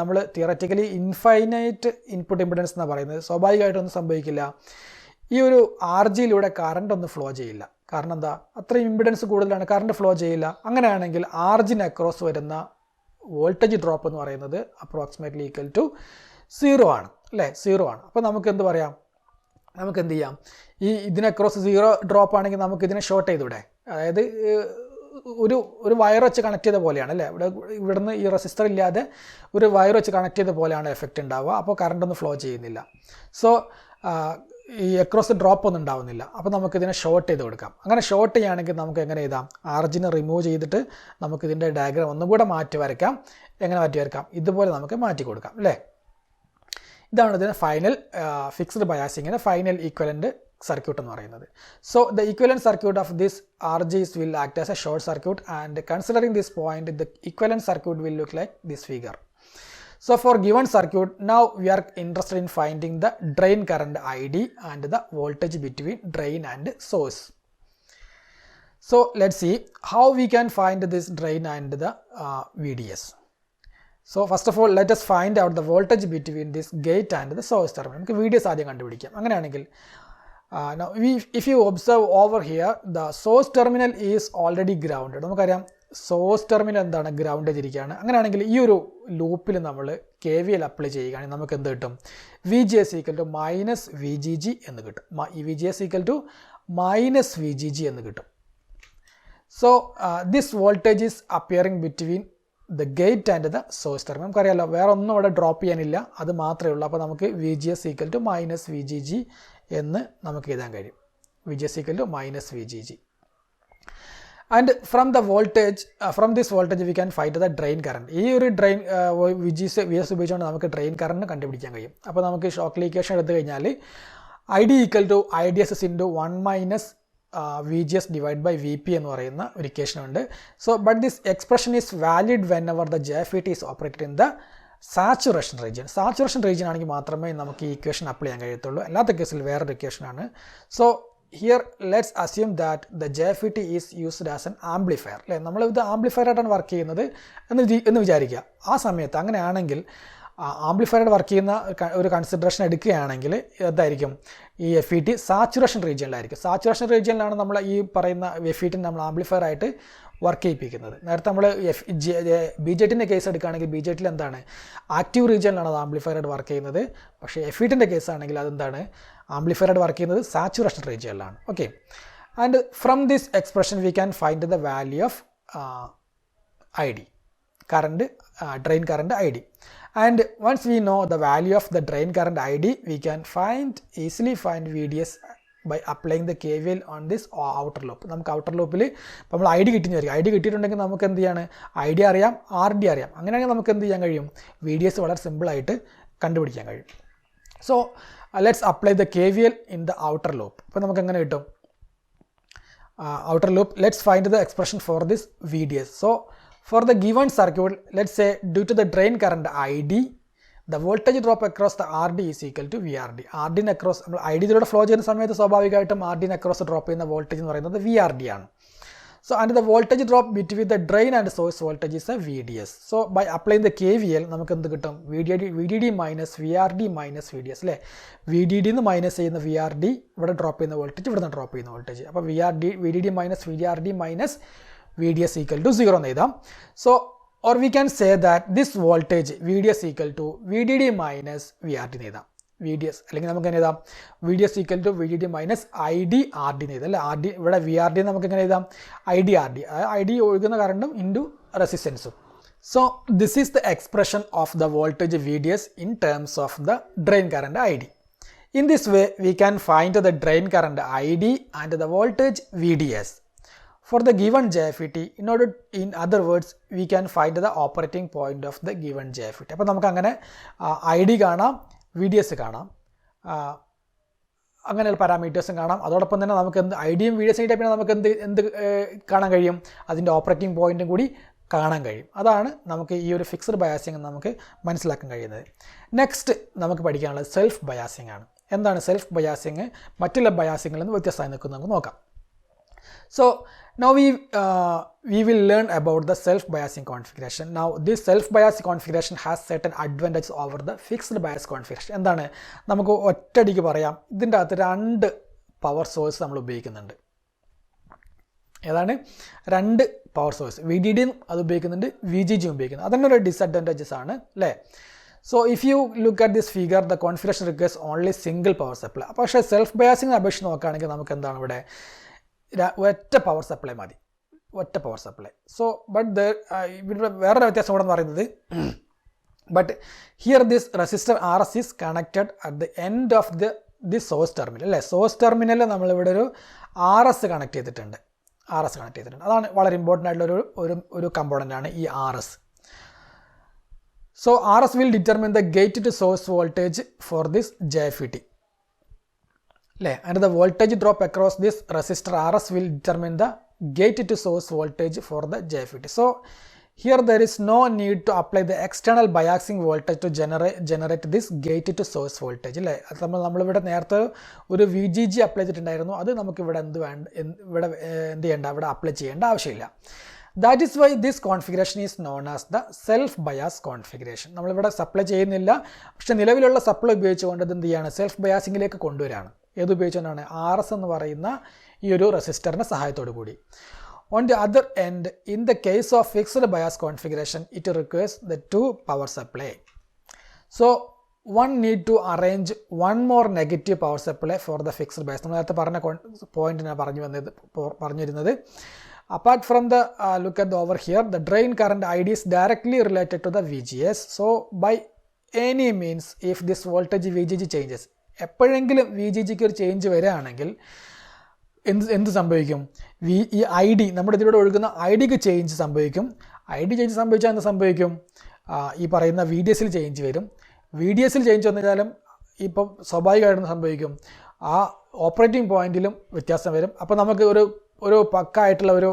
നമ്മൾ തിയററ്റിക്കലി ഇൻഫൈനൈറ്റ് ഇൻപുട്ട് ഇമ്പിഡൻസ് എന്നാണ് പറയുന്നത്. സ്വാഭാവികമായിട്ടൊന്നും സംഭവിക്കില്ല. ഈ ഒരു ആർ ജിയിലൂടെ കറണ്ട് ഒന്നും ഫ്ലോ ചെയ്യില്ല. കാരണം എന്താ? അത്രയും ഇമ്പിഡൻസ് കൂടുതലാണ്, കറണ്ട് ഫ്ലോ ചെയ്യില്ല. അങ്ങനെയാണെങ്കിൽ ആർ ജിന് അക്രോസ് വരുന്ന വോൾട്ടേജ് ഡ്രോപ്പ് എന്ന് പറയുന്നത് അപ്രോക്സിമേറ്റ്ലി ഈക്വൽ ടു 0 ആണ്, അല്ലേ? 0 ആണ്. അപ്പോൾ നമുക്ക് എന്ത് പറയാം? നമുക്ക് എന്ത് ചെയ്യാം? ഇതിന് അക്രോസ് 0 ഡ്രോപ്പ് ആണെങ്കിൽ നമുക്ക് ഇതിനെ ഷോർട്ട് ചെയ്തൂടെ? അതായത് ഒരു വയർ വെച്ച് കണക്ട് ചെയ്ത പോലെയാണ്, അല്ലേ? ഇവിടുന്ന് ഈ റെസിസ്റ്റർ ഇല്ലാതെ ഒരു വയർ വെച്ച് കണക്ട് ചെയ്ത പോലെയാണ് എഫക്റ്റ് ഉണ്ടാവുക. അപ്പോൾ കറണ്ട് ഒന്നും ഫ്ലോ ചെയ്യുന്നില്ല. സോ ഈ അക്രോസ് ഡ്രോപ്പ് ഒന്നും ഉണ്ടാവുന്നില്ല. അപ്പോൾ നമുക്കിതിനെ ഷോർട്ട് ചെയ്ത് കൊടുക്കാം. അങ്ങനെ ഷോർട്ട് ചെയ്യുകയാണെങ്കിൽ നമുക്ക് എങ്ങനെ എഴുതാം? ആർജിനെ റിമൂവ് ചെയ്തിട്ട് നമുക്കിതിൻ്റെ ഡയഗ്രാം ഒന്നും കൂടെ മാറ്റി വരയ്ക്കാം. എങ്ങനെ മാറ്റി വരയ്ക്കാം? ഇതുപോലെ നമുക്ക് മാറ്റി കൊടുക്കാം, അല്ലേ? ഇതാണ് ഇതിന് ഫൈനൽ ഫിക്സ്ഡ് ബയാസിങ്ങിന് ഫൈനൽ ഈക്വലൻ്റ് സർക്യൂട്ട് എന്ന് പറയുന്നത്. So the equivalent circuit of this RGs will act as a short circuit, and considering this point the equivalent circuit will look like this figure. So for given circuit, now we are interested in finding the drain current ID and the voltage between drain and source. So let's see how we can find this drain and the VDS. So first of all, let us find out the voltage between this gate and the source terminal. നമുക്ക് VDS ആദ്യം കണ്ടുപിടിക്കാം. അങ്ങനെയാണെങ്കിൽ now if you observe over here, the source terminal is already grounded. നമുക്കറിയാം source terminal എന്താണ്? Ground ചെയ്തിരിക്കുകയാണ്. അങ്ങനെയാണെങ്കിൽ ഈ ഒരു ലൂപ്പിൽ നമ്മൾ KVL അപ്ലൈ ചെയ്യുകയാണെങ്കിൽ നമുക്ക് എന്ത് കിട്ടും? VGS equal to minus VGG എന്ന് കിട്ടും. VGS equal to minus VGG എന്ന് കിട്ടും. So this voltage is appearing between the gate and the source terminal. നമുക്കറിയാമല്ലോ വേറെ ഒന്നും ഇവിടെ ഡ്രോപ്പ് ചെയ്യാനില്ല, അത് മാത്രമേ ഉള്ളൂ. അപ്പോൾ നമുക്ക് VGS equal to minus VGG എന്ന് നമുക്ക് എഴുതാൻ കഴിയും. VGS equal to minus VGG. And from this voltage we can find the drain current. ഈ ഒരു ഡ്രെയിൻ VGS ഉപയോഗിച്ചുകൊണ്ട് നമുക്ക് ഡ്രെയിൻ കറണ്ട് കണ്ടുപിടിക്കാൻ കഴിയും. അപ്പോൾ നമുക്ക് ഷോക്ക് ഇക്വേഷൻ എടുത്തു കഴിഞ്ഞാൽ ID equal to IDSS into 1 minus VGS divide by VP എന്ന് പറയുന്ന ഒരു ഇക്വേഷൻ ഉണ്ട്. So but this expression is valid whenever the JFET is operated in the saturation region. Saturation region ആണെങ്കിൽ മാത്രമേ നമുക്ക് ഈ ഇക്വേഷൻ അപ്ലൈ ചെയ്യാൻ കഴിയത്തുള്ളൂ. അല്ലാത്ത കേസിൽ വേറൊരു ഇക്വേഷനാണ്. So here let's assume that the JFET is used as an amplifier. അല്ലേ? നമ്മളിത് ആംപ്ലിഫയർ ആയിട്ടാണ് വർക്ക് ചെയ്യുന്നത് എന്ന് വിചാരിക്കുക. ആ സമയത്ത് അങ്ങനെയാണെങ്കിൽ ആംപ്ലിഫയർ വർക്ക് ചെയ്യുന്ന ഒരു കൺസിഡറേഷൻ എടുക്കുകയാണെങ്കിൽ എന്തായിരിക്കും? ഈ FET സാച്ചുറേഷൻ റീജിയനിലായിരിക്കും. സാച്ചുറേഷൻ റീജിയനിലാണ് നമ്മൾ ഈ പറയുന്ന FET നമ്മൾ ആംപ്ലിഫയർ ആയിട്ട് വർക്ക് ചെയ്യിപ്പിക്കുന്നത്. നേരത്തെ നമ്മൾ BJTൻ്റെ കേസ് എടുക്കുകയാണെങ്കിൽ BJTയിൽ എന്താണ്? ആക്റ്റീവ് റീജിയനിലാണ് അത് ആംപ്ലിഫയർ ആയിട്ട് വർക്ക് ചെയ്യുന്നത്. പക്ഷേ FETൻ്റെ കേസ് ആണെങ്കിൽ അതെന്താണ്? ആംപ്ലിഫയർ ആയിട്ട് വർക്ക് ചെയ്യുന്നത് സാച്ചുറേഷൻ റീജിയനിലാണ്. Okay. And from this expression we can find the value of ID, current, drain current ID. And once we know the value of the drain current ID, we can easily find VDS by applying the KVL on this outer loop. നമുക്ക് outer ലൂപ്പിൽ ഇപ്പോൾ നമ്മൾ ID കിട്ടിയെന്ന് വരിക. ID കിട്ടിയിട്ടുണ്ടെങ്കിൽ നമുക്ക് എന്ത് ചെയ്യാണ്? ID അറിയാം, RD അറിയാം. അങ്ങനെയാണെങ്കിൽ നമുക്ക് എന്ത് ചെയ്യാൻ കഴിയും? VDS വളരെ സിമ്പിളായിട്ട് കണ്ടുപിടിക്കാൻ കഴിയും. So let's apply the KVL in the outer loop. ഇപ്പോൾ നമുക്ക് എങ്ങനെ കിട്ടും? Outer loop, let's find the expression for this VDS. So for the given circuit, let's say due to the drain current ID, the voltage drop across the RD is equal to VRD. RD across ID ഇതിലൂടെ flow ചെയ്യുന്ന സമയത്ത് സ്വാഭാവികമായിട്ടും RD across drop ചെയ്യുന്ന voltage എന്ന് പറയുന്നത് VRD ആണ്. So and the voltage drop between the drain and source voltage is a VDS. So by applying the KVL നമുക്ക് എന്ത് കിട്ടും? VDD minus VRD minus VDS, അല്ലേ? VDD നിന്ന് മൈനസ് ചെയ്യുന്ന VRD, ഇവിടെ ഡ്രോപ്പ് ചെയ്യുന്ന വോൾട്ടേജ്, ഇവിടെ നിന്ന് ഡ്രോപ്പ് ചെയ്യുന്ന വോൾട്ടേജ്. അപ്പോൾ VDD minus VRD minus VDS equal to 0 എന്ന് എഴുതാം. So or we can say that this voltage VDS equal to VDD minus VRD എന്ന് എഴുതാം. VDS അല്ലെങ്കിൽ നമുക്ക് എങ്ങനെ എഴുതാം? VDS equal to VDD minus ID RD എന്ന് എഴുതാം, അല്ലേ? RD ഇവിടെ VRD നമുക്ക് എങ്ങനെ എഴുതാം? ID RD, ID ഒഴുകുന്ന കറണ്ടും ഇൻറ്റു റെസിസ്റ്റൻസും. So this is the expression of the voltage VDS in terms of the drain current ID. In this way we can find the drain current ID and the voltage VDS for the given JFET. In other words, we can find the operating point of the given JFET. അപ്പോൾ നമുക്ക് അങ്ങനെ ID കാണാം, VDS കാണാം, അങ്ങനെ പാരാമീറ്റേഴ്സും കാണാം. അതോടൊപ്പം തന്നെ നമുക്ക് എന്ത് IDയും VDS കിട്ടിയാൽ പിന്നെ നമുക്ക് എന്ത് കാണാൻ കഴിയും? അതിൻ്റെ ഓപ്പറേറ്റിംഗ് പോയിൻറ്റും കൂടി കാണാൻ കഴിയും. അതാണ് നമുക്ക് ഈ ഒരു ഫിക്സഡ് ബയാസിങ് നമുക്ക് മനസ്സിലാക്കാൻ കഴിയുന്നത്. നെക്സ്റ്റ് നമുക്ക് പഠിക്കാനുള്ളത് സെൽഫ് ബയാസിങ് ആണ്. എന്താണ് സെൽഫ് ബയാസിങ്? മറ്റുള്ള ബയാസിങ്ങിൽ നിന്ന് വ്യത്യസ്തമായി നിൽക്കുന്നത് നമുക്ക് നോക്കാം. So now we will learn about the self-biasing configuration. Now this self-biasing configuration has certain advantages over the fixed bias configuration. എന്താണ് നമുക്ക് ഒറ്റയടിക്ക് പറയാം, ഇതിൻ്റെ അകത്ത് 2 പവർ സോഴ്സ് നമ്മൾ ഉപയോഗിക്കുന്നുണ്ട്. ഏതാണ് 2 പവർ സോഴ്സ്? VDD അത് ഉപയോഗിക്കുന്നുണ്ട്, VGG ഉപയോഗിക്കുന്നുണ്ട്. അതന്നെ ഒരു ഡിസഡ്വാൻറ്റേജസ് ആണ് അല്ലേ? So if you look at this figure, the configuration requires only single power supply. പക്ഷേ സെൽഫ് ബയാസിങ്ങിനെ അപേക്ഷിച്ച് നോക്കുകയാണെങ്കിൽ നമുക്ക് എന്താണ് ഇവിടെ ഒറ്റ പവർ സപ്ലൈ മതി, ഒറ്റ പവർ സപ്ലൈ. സോ ബട്ട് ഇവിടെ വേറൊരു വ്യത്യാസം കൂടെ എന്ന് പറയുന്നത്, but here this resistor RS is connected at the end of this source terminal അല്ലേ? സോഴ്സ് ടെർമിനലിൽ നമ്മളിവിടെ ഒരു RS കണക്ട് ചെയ്തിട്ടുണ്ട്. അതാണ് വളരെ ഇമ്പോർട്ടൻ്റ് ആയിട്ടുള്ള ഒരു കമ്പോണൻ്റ് ആണ് ഈ RS. So RS will determine the gate to source voltage for this JFET. And the voltage drop across this resistor RS will determine the gate to source voltage for the JFET. So here there is no need to apply the external biasing voltage to generate this gate to source voltage. നമ്മളിവിടെ നേരത്തെ ഒരു VGG apply ചെയ്തിട്ടുണ്ടായിരുന്നു, അത് നമുക്ക് ഇവിടെ എന്ത് ചെയ്യേണ്ട, ഇവിടെ അപ്ലൈ ചെയ്യേണ്ട ആവശ്യമില്ല. That is why this configuration is known as the self-bias configuration. നമ്മളിവിടെ സപ്ലൈ ചെയ്യുന്നില്ല, പക്ഷേ നിലവിലുള്ള സപ്ലൈ ഉപയോഗിച്ചുകൊണ്ട് ഇത് എന്ത് ചെയ്യാണ്, സെൽഫ് ബയാസിങ്ങിലേക്ക് കൊണ്ടുവരികയാണ്. ഏത് ഉപയോഗിച്ചുകൊണ്ടാണ്? RS എന്ന് പറയുന്ന ഈ ഒരു റെസിസ്റ്ററിൻ്റെ സഹായത്തോടു കൂടി. On the other end, in the case of fixed bias configuration, it requires the 2 power supply. So one need to arrange one more negative power supply for the fixed bias. നമ്മൾ നേരത്തെ പറഞ്ഞ പോയിന്റിനാണ് പറഞ്ഞിരുന്നത്. Apart from the look at the over here, the drain current ID is directly related to the VGS. So by any means, if this voltage VGG changes, എപ്പോഴെങ്കിലും VGGക്ക് ഒരു change വരികയാണെങ്കിൽ എന്ത് സംഭവിക്കും? ഈ ID, നമ്മുടെ ഇതിലൂടെ ഒഴുകുന്ന IDക്ക് ചേഞ്ച് സംഭവിക്കും. ID ചേഞ്ച് സംഭവിച്ചാൽ എന്ത് സംഭവിക്കും? ഈ പറയുന്ന VDSൽ ചേഞ്ച് വരും. VDSൽ ചേഞ്ച് വന്നാലും ഇപ്പം സ്വാഭാവികമായിട്ടും സംഭവിക്കും, ആ ഓപ്പറേറ്റിംഗ് പോയിന്റിലും വ്യത്യാസം വരും. അപ്പോൾ നമുക്ക് ഒരു പക്കായിട്ടുള്ള ഒരു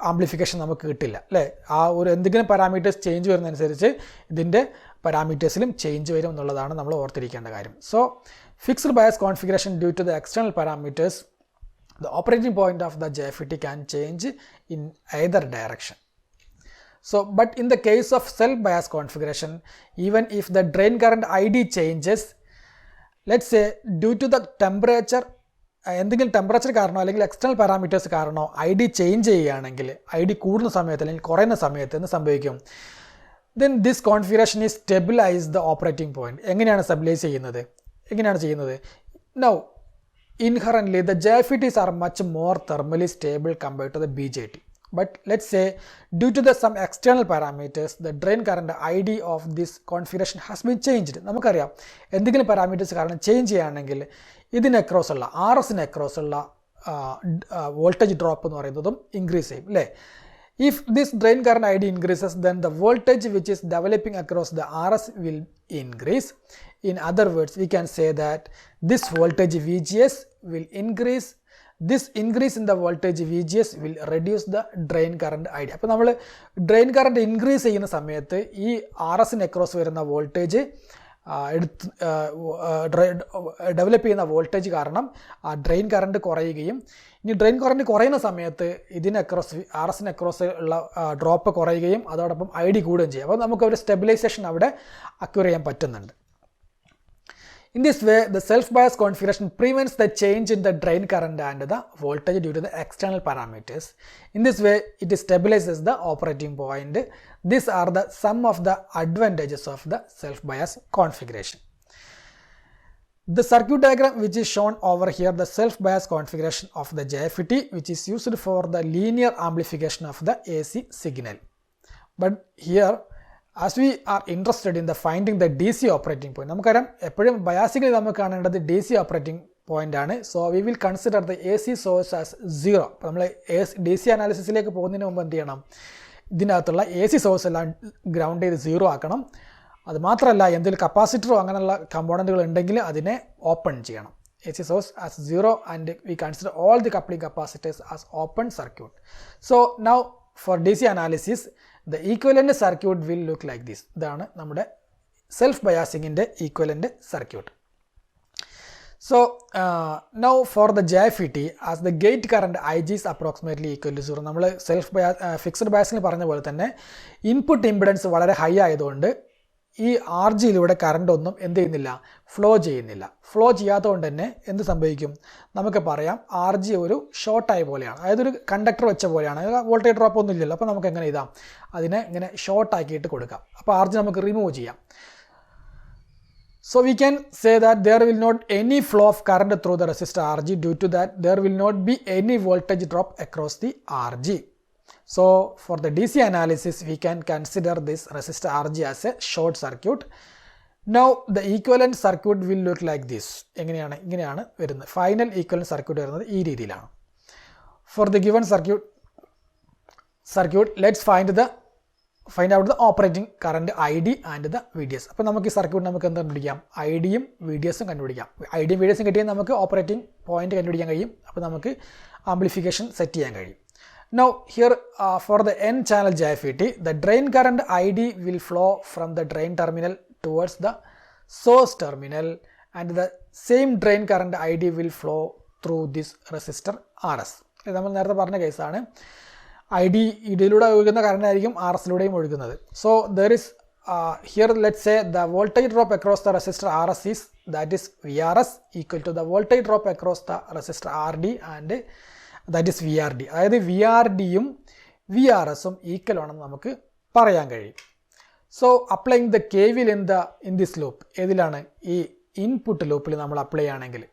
ആംപ്ലിഫിക്കേഷൻ നമുക്ക് കിട്ടില്ല അല്ലേ? ആ ഒരു എന്തെങ്കിലും പാരാമീറ്റേഴ്സ് ചേഞ്ച് വരുന്നതനുസരിച്ച് ഇതിൻ്റെ പാരാമീറ്റേഴ്സിലും ചേഞ്ച് വരും എന്നുള്ളതാണ് നമ്മൾ ഓർത്തിരിക്കേണ്ട കാര്യം. So fixed bias configuration due to the external parameters, the operating point of the JFET can change in either direction. So but in the case of self bias configuration, even if the drain current ID changes, let's say due to the temperature, എന്തെങ്കിലും temperature കാരണമോ അല്ലെങ്കിൽ external parameters കാരണമോ ID change ചെയ്യുകയാണെങ്കിൽ, ID കൂടുന്ന സമയത്ത് അല്ലെങ്കിൽ കുറയുന്ന സമയത്ത് എന്ത് സംഭവിക്കും? then this configuration is stabilize the operating point. എങ്ങനെയാണ് സ്റ്റെബിലൈസ് ചെയ്യുന്നത്? Now inherently the JFETs are much more thermally stable compared to the BJT. But let's say due to some external parameters, the drain current ID of this configuration has been changed. നമുക്കറിയാം, എന്തെങ്കിലും parameters കാരണം change ചെയ്യുകയാണെങ്കിൽ ഇതിന് across ഉള്ള RSന് across ഉള്ള voltage drop എന്ന് പറയുന്നതും increase ചെയ്യും അല്ലേ? If this drain current ID increases, then the voltage which is developing across the RS will increase. In other words, we can say that this voltage VGS will increase. This increase in the voltage VGS will reduce the drain current ID. അപ്പോൾ നമ്മൾ drain current increase ചെയ്യുന്ന സമയത്ത് ഈ RSന് across വരുന്ന voltage develop ചെയ്യുന്ന voltage കാരണം ആ drain current കുറയുകയും, ഇനി ഡ്രെയിൻ കറണ്ട് കുറയുന്ന സമയത്ത് ഇതിന് അക്രോസ് RSന് അക്രോസ് ഉള്ള ഡ്രോപ്പ് കുറയുകയും അതോടൊപ്പം ID കൂടുകയും ചെയ്യും. അപ്പോൾ നമുക്ക് ഒരു സ്റ്റെബിലൈസേഷൻ അവിടെ അക്വയർ ചെയ്യാൻ പറ്റുന്നുണ്ട്. In this way, the self-bias configuration prevents the change in the drain current and the voltage due to the external parameters. In this way, it stabilizes the operating point. These are some of the advantages of the self-bias configuration. The circuit diagram which is shown over here, the self-bias configuration of the JFET, which is used for the linear amplification of the AC signal. But here, as we are interested in the finding the DC operating point, നമുക്കറിയാം എപ്പോഴും ബയാസിങ്ങിൽ നമുക്ക് കാണേണ്ടത് DC operating point ആണ്. So we will consider the AC source as 0. അപ്പോൾ നമ്മൾ DC അനാലിസിസിലേക്ക് പോകുന്നതിന് മുമ്പ് എന്ത് ചെയ്യണം? ഇതിനകത്തുള്ള AC സോഴ്സ് എല്ലാം ഗ്രൗണ്ട് ചെയ്ത് 0 ആക്കണം. അത് മാത്രമല്ല, എന്തെങ്കിലും കപ്പാസിറ്ററോ അങ്ങനെയുള്ള കമ്പോണൻറ്റുകൾ ഉണ്ടെങ്കിൽ അതിനെ ഓപ്പൺ ചെയ്യണം. AC source as 0 and we consider all the coupling capacitors as open circuit. So now for DC analysis, the equivalent circuit will look like this. ഇതാണ് നമ്മുടെ self ബയാസിങ്ങിൻ്റെ equivalent circuit. So now for the JFET, as the gate current IG is approximately equal to 0. നമ്മൾ self fixed biasing പറഞ്ഞ പോലെ തന്നെ input impedance വളരെ high ആയതുകൊണ്ട് ഈ R ജിയിലൂടെ current ഒന്നും എന്ത് ചെയ്യുന്നില്ല, ഫ്ലോ ചെയ്യുന്നില്ല. ഫ്ലോ ചെയ്യാത്തതുകൊണ്ട് തന്നെ എന്ത് സംഭവിക്കും, നമുക്ക് പറയാം ആർ ജി ഒരു ഷോർട്ടായ പോലെയാണ്, അതായത് ഒരു കണ്ടക്ടർ വെച്ച പോലെയാണ്. വോൾട്ടേജ് ഡ്രോപ്പ് ഒന്നും ഇല്ലല്ലോ, അപ്പോൾ നമുക്ക് എങ്ങനെ ഇതാം, അതിനെ ഇങ്ങനെ ഷോർട്ടാക്കിയിട്ട് കൊടുക്കാം. അപ്പോൾ ആർ ജി നമുക്ക് റിമൂവ് ചെയ്യാം. So we can say that there will not any flow of current through the resistor RG, due to that there will not be any voltage drop across the RG. So for the DC analysis we can consider this resistor RG as a short circuit. Now the equivalent circuit will look like this. ഇങ്ങനെയാണ് വരുന്നത്. Final equivalent circuit വരുന്നത് ഈ രീതിയിലാണ്. For the given circuit let's find out the operating current ID and the VDS. അപ്പോൾ നമുക്ക് ഈ circuit നമുക്ക് എന്ത് കണ്ടുപിടിക്കാം, ഐഡിയും VDSും കണ്ടുപിടിക്കാം. ഐഡിയും VDSും കിട്ടിയാൽ നമുക്ക് ഓപ്പറേറ്റിംഗ് പോയിന്റ് കണ്ടുപിടിക്കാൻ കഴിയും. അപ്പോൾ നമുക്ക് ആംപ്ലിഫിക്കേഷൻ സെറ്റ് ചെയ്യാൻ കഴിയും. Now here for the N channel JFET, the drain current ID will flow from the drain terminal towards the source terminal, and the same drain current ID will flow through this resistor RS. ഇത് നമ്മൾ നേരത്തെ പറഞ്ഞ കേസാണ്. I D ഇതിലൂടെ ഒഴുകുന്ന current ആയിരിക്കും R എസിലൂടെയും ഒഴുകുന്നത്. So there is here let's say the voltage drop across the resistor R S is that is V R S equal to the voltage drop across the resistor R D and that is V R D. അതായത് V R ഡിയും V R എസും equal ആണെന്ന് നമുക്ക് പറയാൻ കഴിയും. So applying the KVL in this loop, ഏതിലാണ്, ഈ input ലൂപ്പിൽ നമ്മൾ അപ്ലൈ ആണെങ്കിൽ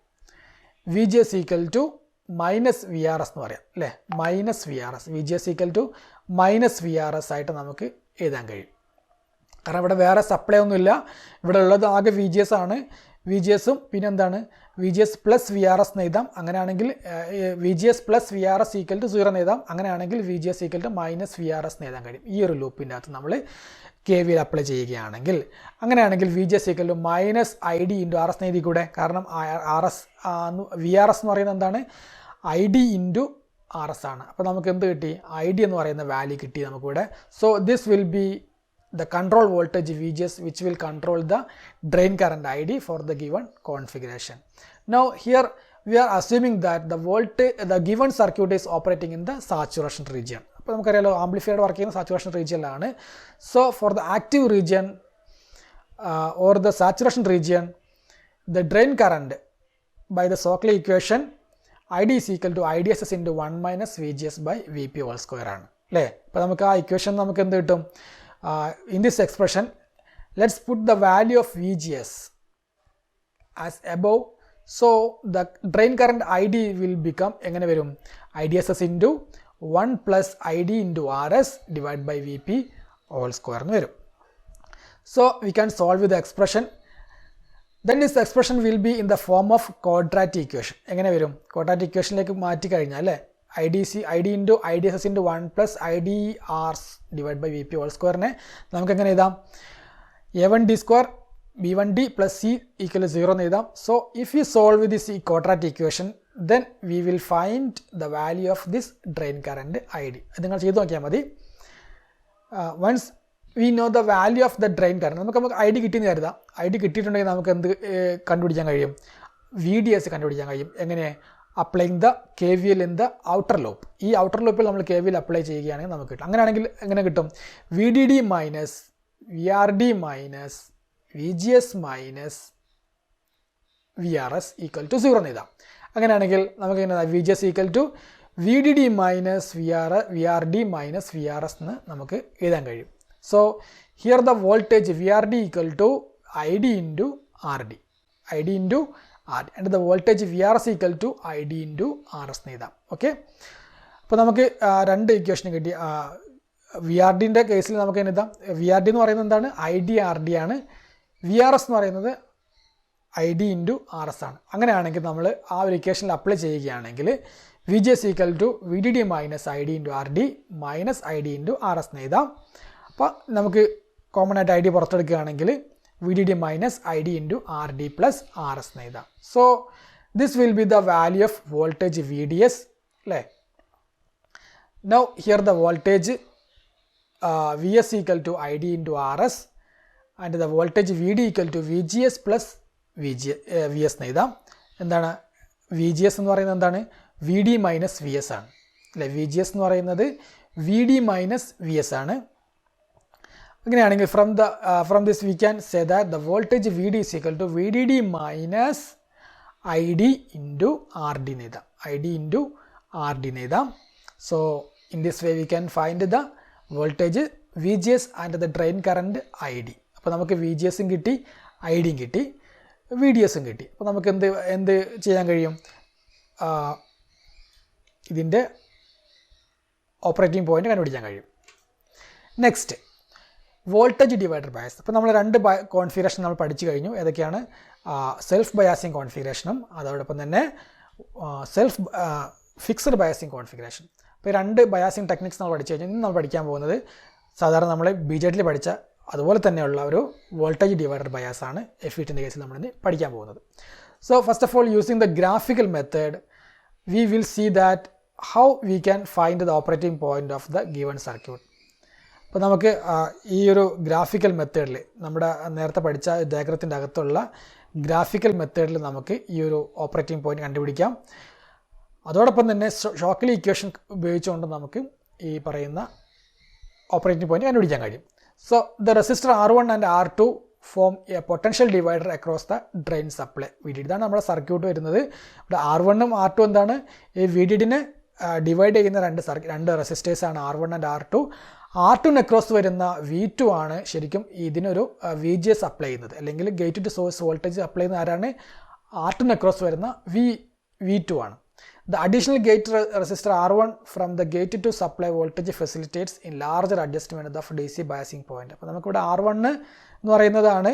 V G S equal to minus V R S എന്ന് പറയാം അല്ലേ, minus V R S, V G S equal to minus V R S ആയിട്ട് നമുക്ക് എഴുതാൻ കഴിയും. കാരണം ഇവിടെ വേറെ സപ്ലൈ ഒന്നുമില്ല, ഇവിടെ ഉള്ളത് ആകെ വി ജി എസ് ആണ്. വി ജി എസും പിന്നെ എന്താണ് V G S plus V R S എന്ന് എഴുതാം. അങ്ങനെയാണെങ്കിൽ V G S plus V R S equal to 0 എന്ന് എഴുതാം. അങ്ങനെയാണെങ്കിൽ V G S equal to minus V R S എന്ന് എഴുതാൻ കഴിയും. ഈ ഒരു ലൂപ്പിൻ്റെ അകത്ത് നമ്മൾ കെ വിയിൽ അപ്ലൈ ചെയ്യുകയാണെങ്കിൽ, അങ്ങനെയാണെങ്കിൽ V G S equal to minus I D into R S എന്ന് എഴുതി കൂടെ. കാരണം R S V R S എന്ന് പറയുന്നത് എന്താണ്, I D into R S ആണ്. അപ്പോൾ നമുക്ക് എന്ത് കിട്ടി, ഐ ഡി എന്ന് പറയുന്ന വാല്യൂ കിട്ടി നമുക്കിവിടെ. So this will B the control voltage VGS which will control the drain current ID for the given configuration. Now here we are assuming that the given circuit is operating in the saturation region. അപ്പോൾ നമുക്കറിയാലോ amplifier work ചെയ്യുന്ന saturation റീജിയനിലാണ്. So for the active region or the saturation region, the drain current by the Shockley equation ID is equal to IDSS into 1 minus VGS by VP whole square ആണ് അല്ലേ. അപ്പോൾ നമുക്ക് ആ equation നമുക്ക് എന്ത് കിട്ടും, in this expression let's put the value of VGS as above. So the drain current ID will become എങ്ങനെ വരും, IDSS into 1 plus ID into RS divided by VP whole square എന്ന് വരും. So we can solve with the expression. Then this expression will be in the form of quadratic equation. എങ്ങനെ വരും, quadratic equationലേക്ക് മാറ്റി കഴിഞ്ഞാൽ അല്ലേ, ID into IDSS into 1 plus IDRs divided by VP whole square നെ നമുക്ക് എങ്ങനെ എഴുതാം, A1D square B1D plus C equal to 0 എന്ന് എഴുതാം. So if we solve with this quadratic equation, then we will find the value of this drain current ID. അത് നിങ്ങൾ ചെയ്ത് നോക്കിയാൽ മതി. Once we know the value of the drain current, നമുക്ക് ID കിട്ടിയെന്ന് കരുതാം. ID കിട്ടിയിട്ടുണ്ടെങ്കിൽ നമുക്ക് എന്ത് കണ്ടുപിടിക്കാൻ കഴിയും, VDS കണ്ടുപിടിക്കാൻ കഴിയും. എങ്ങനെ, applying the K V L in the outer loop. ഈ ഔട്ടർ ലൂപ്പിൽ നമ്മൾ കെ വി എൽ അപ്ലൈ ചെയ്യുകയാണെങ്കിൽ നമുക്ക് കിട്ടും. അങ്ങനെയാണെങ്കിൽ എങ്ങനെ കിട്ടും, V D D minus V R D minus V G S minus V R S equal to 0 എന്ന് എഴുതാം. അങ്ങനെയാണെങ്കിൽ നമുക്ക് എങ്ങനെ, V G S equal to V D D minus V R D minus V R S എന്ന് നമുക്ക് എഴുതാൻ കഴിയും. So here the voltage V R D equal to I D into R D, I D into R, and the voltage V R S equal to I D into R S എന്ന് എഴുതാം. Okay, അപ്പോൾ നമുക്ക് രണ്ട് equation കിട്ടി. V R ഡിൻ്റെ കേസിൽ നമുക്ക് എഴുതാം, V R D എന്ന് പറയുന്നത് എന്താണ്, ഐ ഡി ആർ ഡി ആണ്. വി ആർ എസ് എന്ന് പറയുന്നത് I D into R S ആണ്. അങ്ങനെയാണെങ്കിൽ നമ്മൾ ആ ഒരു ഇക്വേഷനിൽ അപ്ലൈ ചെയ്യുകയാണെങ്കിൽ V G S equal to V D D minus I D into R D minus I D into R S എന്ന് എഴുതാം. അപ്പോൾ നമുക്ക് കോമൺ ആയിട്ട് ഐ ഡി പുറത്തെടുക്കുകയാണെങ്കിൽ V D D minus I D into R D plus R S എന്ന് എഴുതാം. So this will be the value of voltage V D S അല്ലേ. Now here the voltage Vs equal to Id into Rs and the voltage Vd equal to Vgs plus Vs എന്ന് എഴുതാം. എന്താണ് VGS എന്ന് പറയുന്നത് എന്താണ്? VD minus VS ആണ് അല്ലേ. VGS എന്ന് പറയുന്നത് VD മൈനസ് VS ആണ്. അങ്ങനെയാണെങ്കിൽ from this we can say that the voltage Vd is equal to VDD minus ID into RD എന്ന് എഴുതാം. ID into RD എന്ന് എഴുതാം. So in this way we can find the voltage VGS and the drain current ID. അപ്പോൾ നമുക്ക് VGSും കിട്ടി, IDയും കിട്ടി, VDSും കിട്ടി. അപ്പോൾ നമുക്ക് എന്ത് ചെയ്യാൻ കഴിയും? ഇതിൻ്റെ ഓപ്പറേറ്റിംഗ് പോയിന്റ് കണ്ടുപിടിക്കാൻ കഴിയും. Next voltage divider bias. അപ്പോൾ നമ്മൾ രണ്ട് കോൺഫിഗറേഷൻ നമ്മൾ പഠിച്ചു കഴിഞ്ഞു. ഏതൊക്കെയാണ്? സെൽഫ് ബയാസിങ് കോൺഫിഗറേഷനും അതോടൊപ്പം തന്നെ ഫിക്സഡ് ബയാസിങ് കോൺഫിഗറേഷൻ. അപ്പോൾ ഈ രണ്ട് ബയാസിങ് ടെക്നിക്സ് നമ്മൾ പഠിച്ചു കഴിഞ്ഞു. ഇന്ന് നമ്മൾ പഠിക്കാൻ പോകുന്നത് സാധാരണ നമ്മൾ BJT പഠിച്ച അതുപോലെ തന്നെയുള്ള ഒരു വോൾട്ടേജ് ഡിവൈഡർ ബയാസ് ആണ് FETൻ്റെ കേസിൽ നമ്മളിന്ന് പഠിക്കാൻ പോകുന്നത്. So first of all using the graphical method we will see that how we can find the operating point of the given circuit. അപ്പോൾ നമുക്ക് ഈ ഒരു ഗ്രാഫിക്കൽ മെത്തേഡിൽ നമ്മുടെ നേരത്തെ പഠിച്ച ഡയഗ്രത്തിൻ്റെ അകത്തുള്ള ഗ്രാഫിക്കൽ മെത്തേഡിൽ നമുക്ക് ഈ ഒരു ഓപ്പറേറ്റിംഗ് പോയിന്റ് കണ്ടുപിടിക്കാം. അതോടൊപ്പം തന്നെ ഷോക്കിലി ഇക്വേഷൻ ഉപയോഗിച്ചുകൊണ്ട് നമുക്ക് ഈ പറയുന്ന ഓപ്പറേറ്റിംഗ് പോയിന്റ് കണ്ടുപിടിക്കാൻ കഴിയും. So the resistor R1 and R2 form a potential divider across the drain supply VDD. ഇതാണ് നമ്മുടെ സർക്യൂട്ട് വരുന്നത്. ഇവിടെ R1ഉം R2 എന്താണ്? ഈ VDDനെ ഡിവൈഡ് ചെയ്യുന്ന രണ്ട് റെസിസ്റ്റേഴ്സാണ് R1 and R2. R2 across വരുന്ന V2 ആണ് ശരിക്കും ഇതിനൊരു VGS അപ്ലൈ ചെയ്യുന്നത്, അല്ലെങ്കിൽ gate to source voltage apply ചെയ്യുന്ന ആരാണ്? R2 അക്രോസ് വരുന്ന V2 ആണ്. The additional gate resistor R1 from the gate to supply voltage facilitates in larger adjustment of DC biasing point. അപ്പോൾ നമുക്കിവിടെ R1 എന്ന് പറയുന്നതാണ്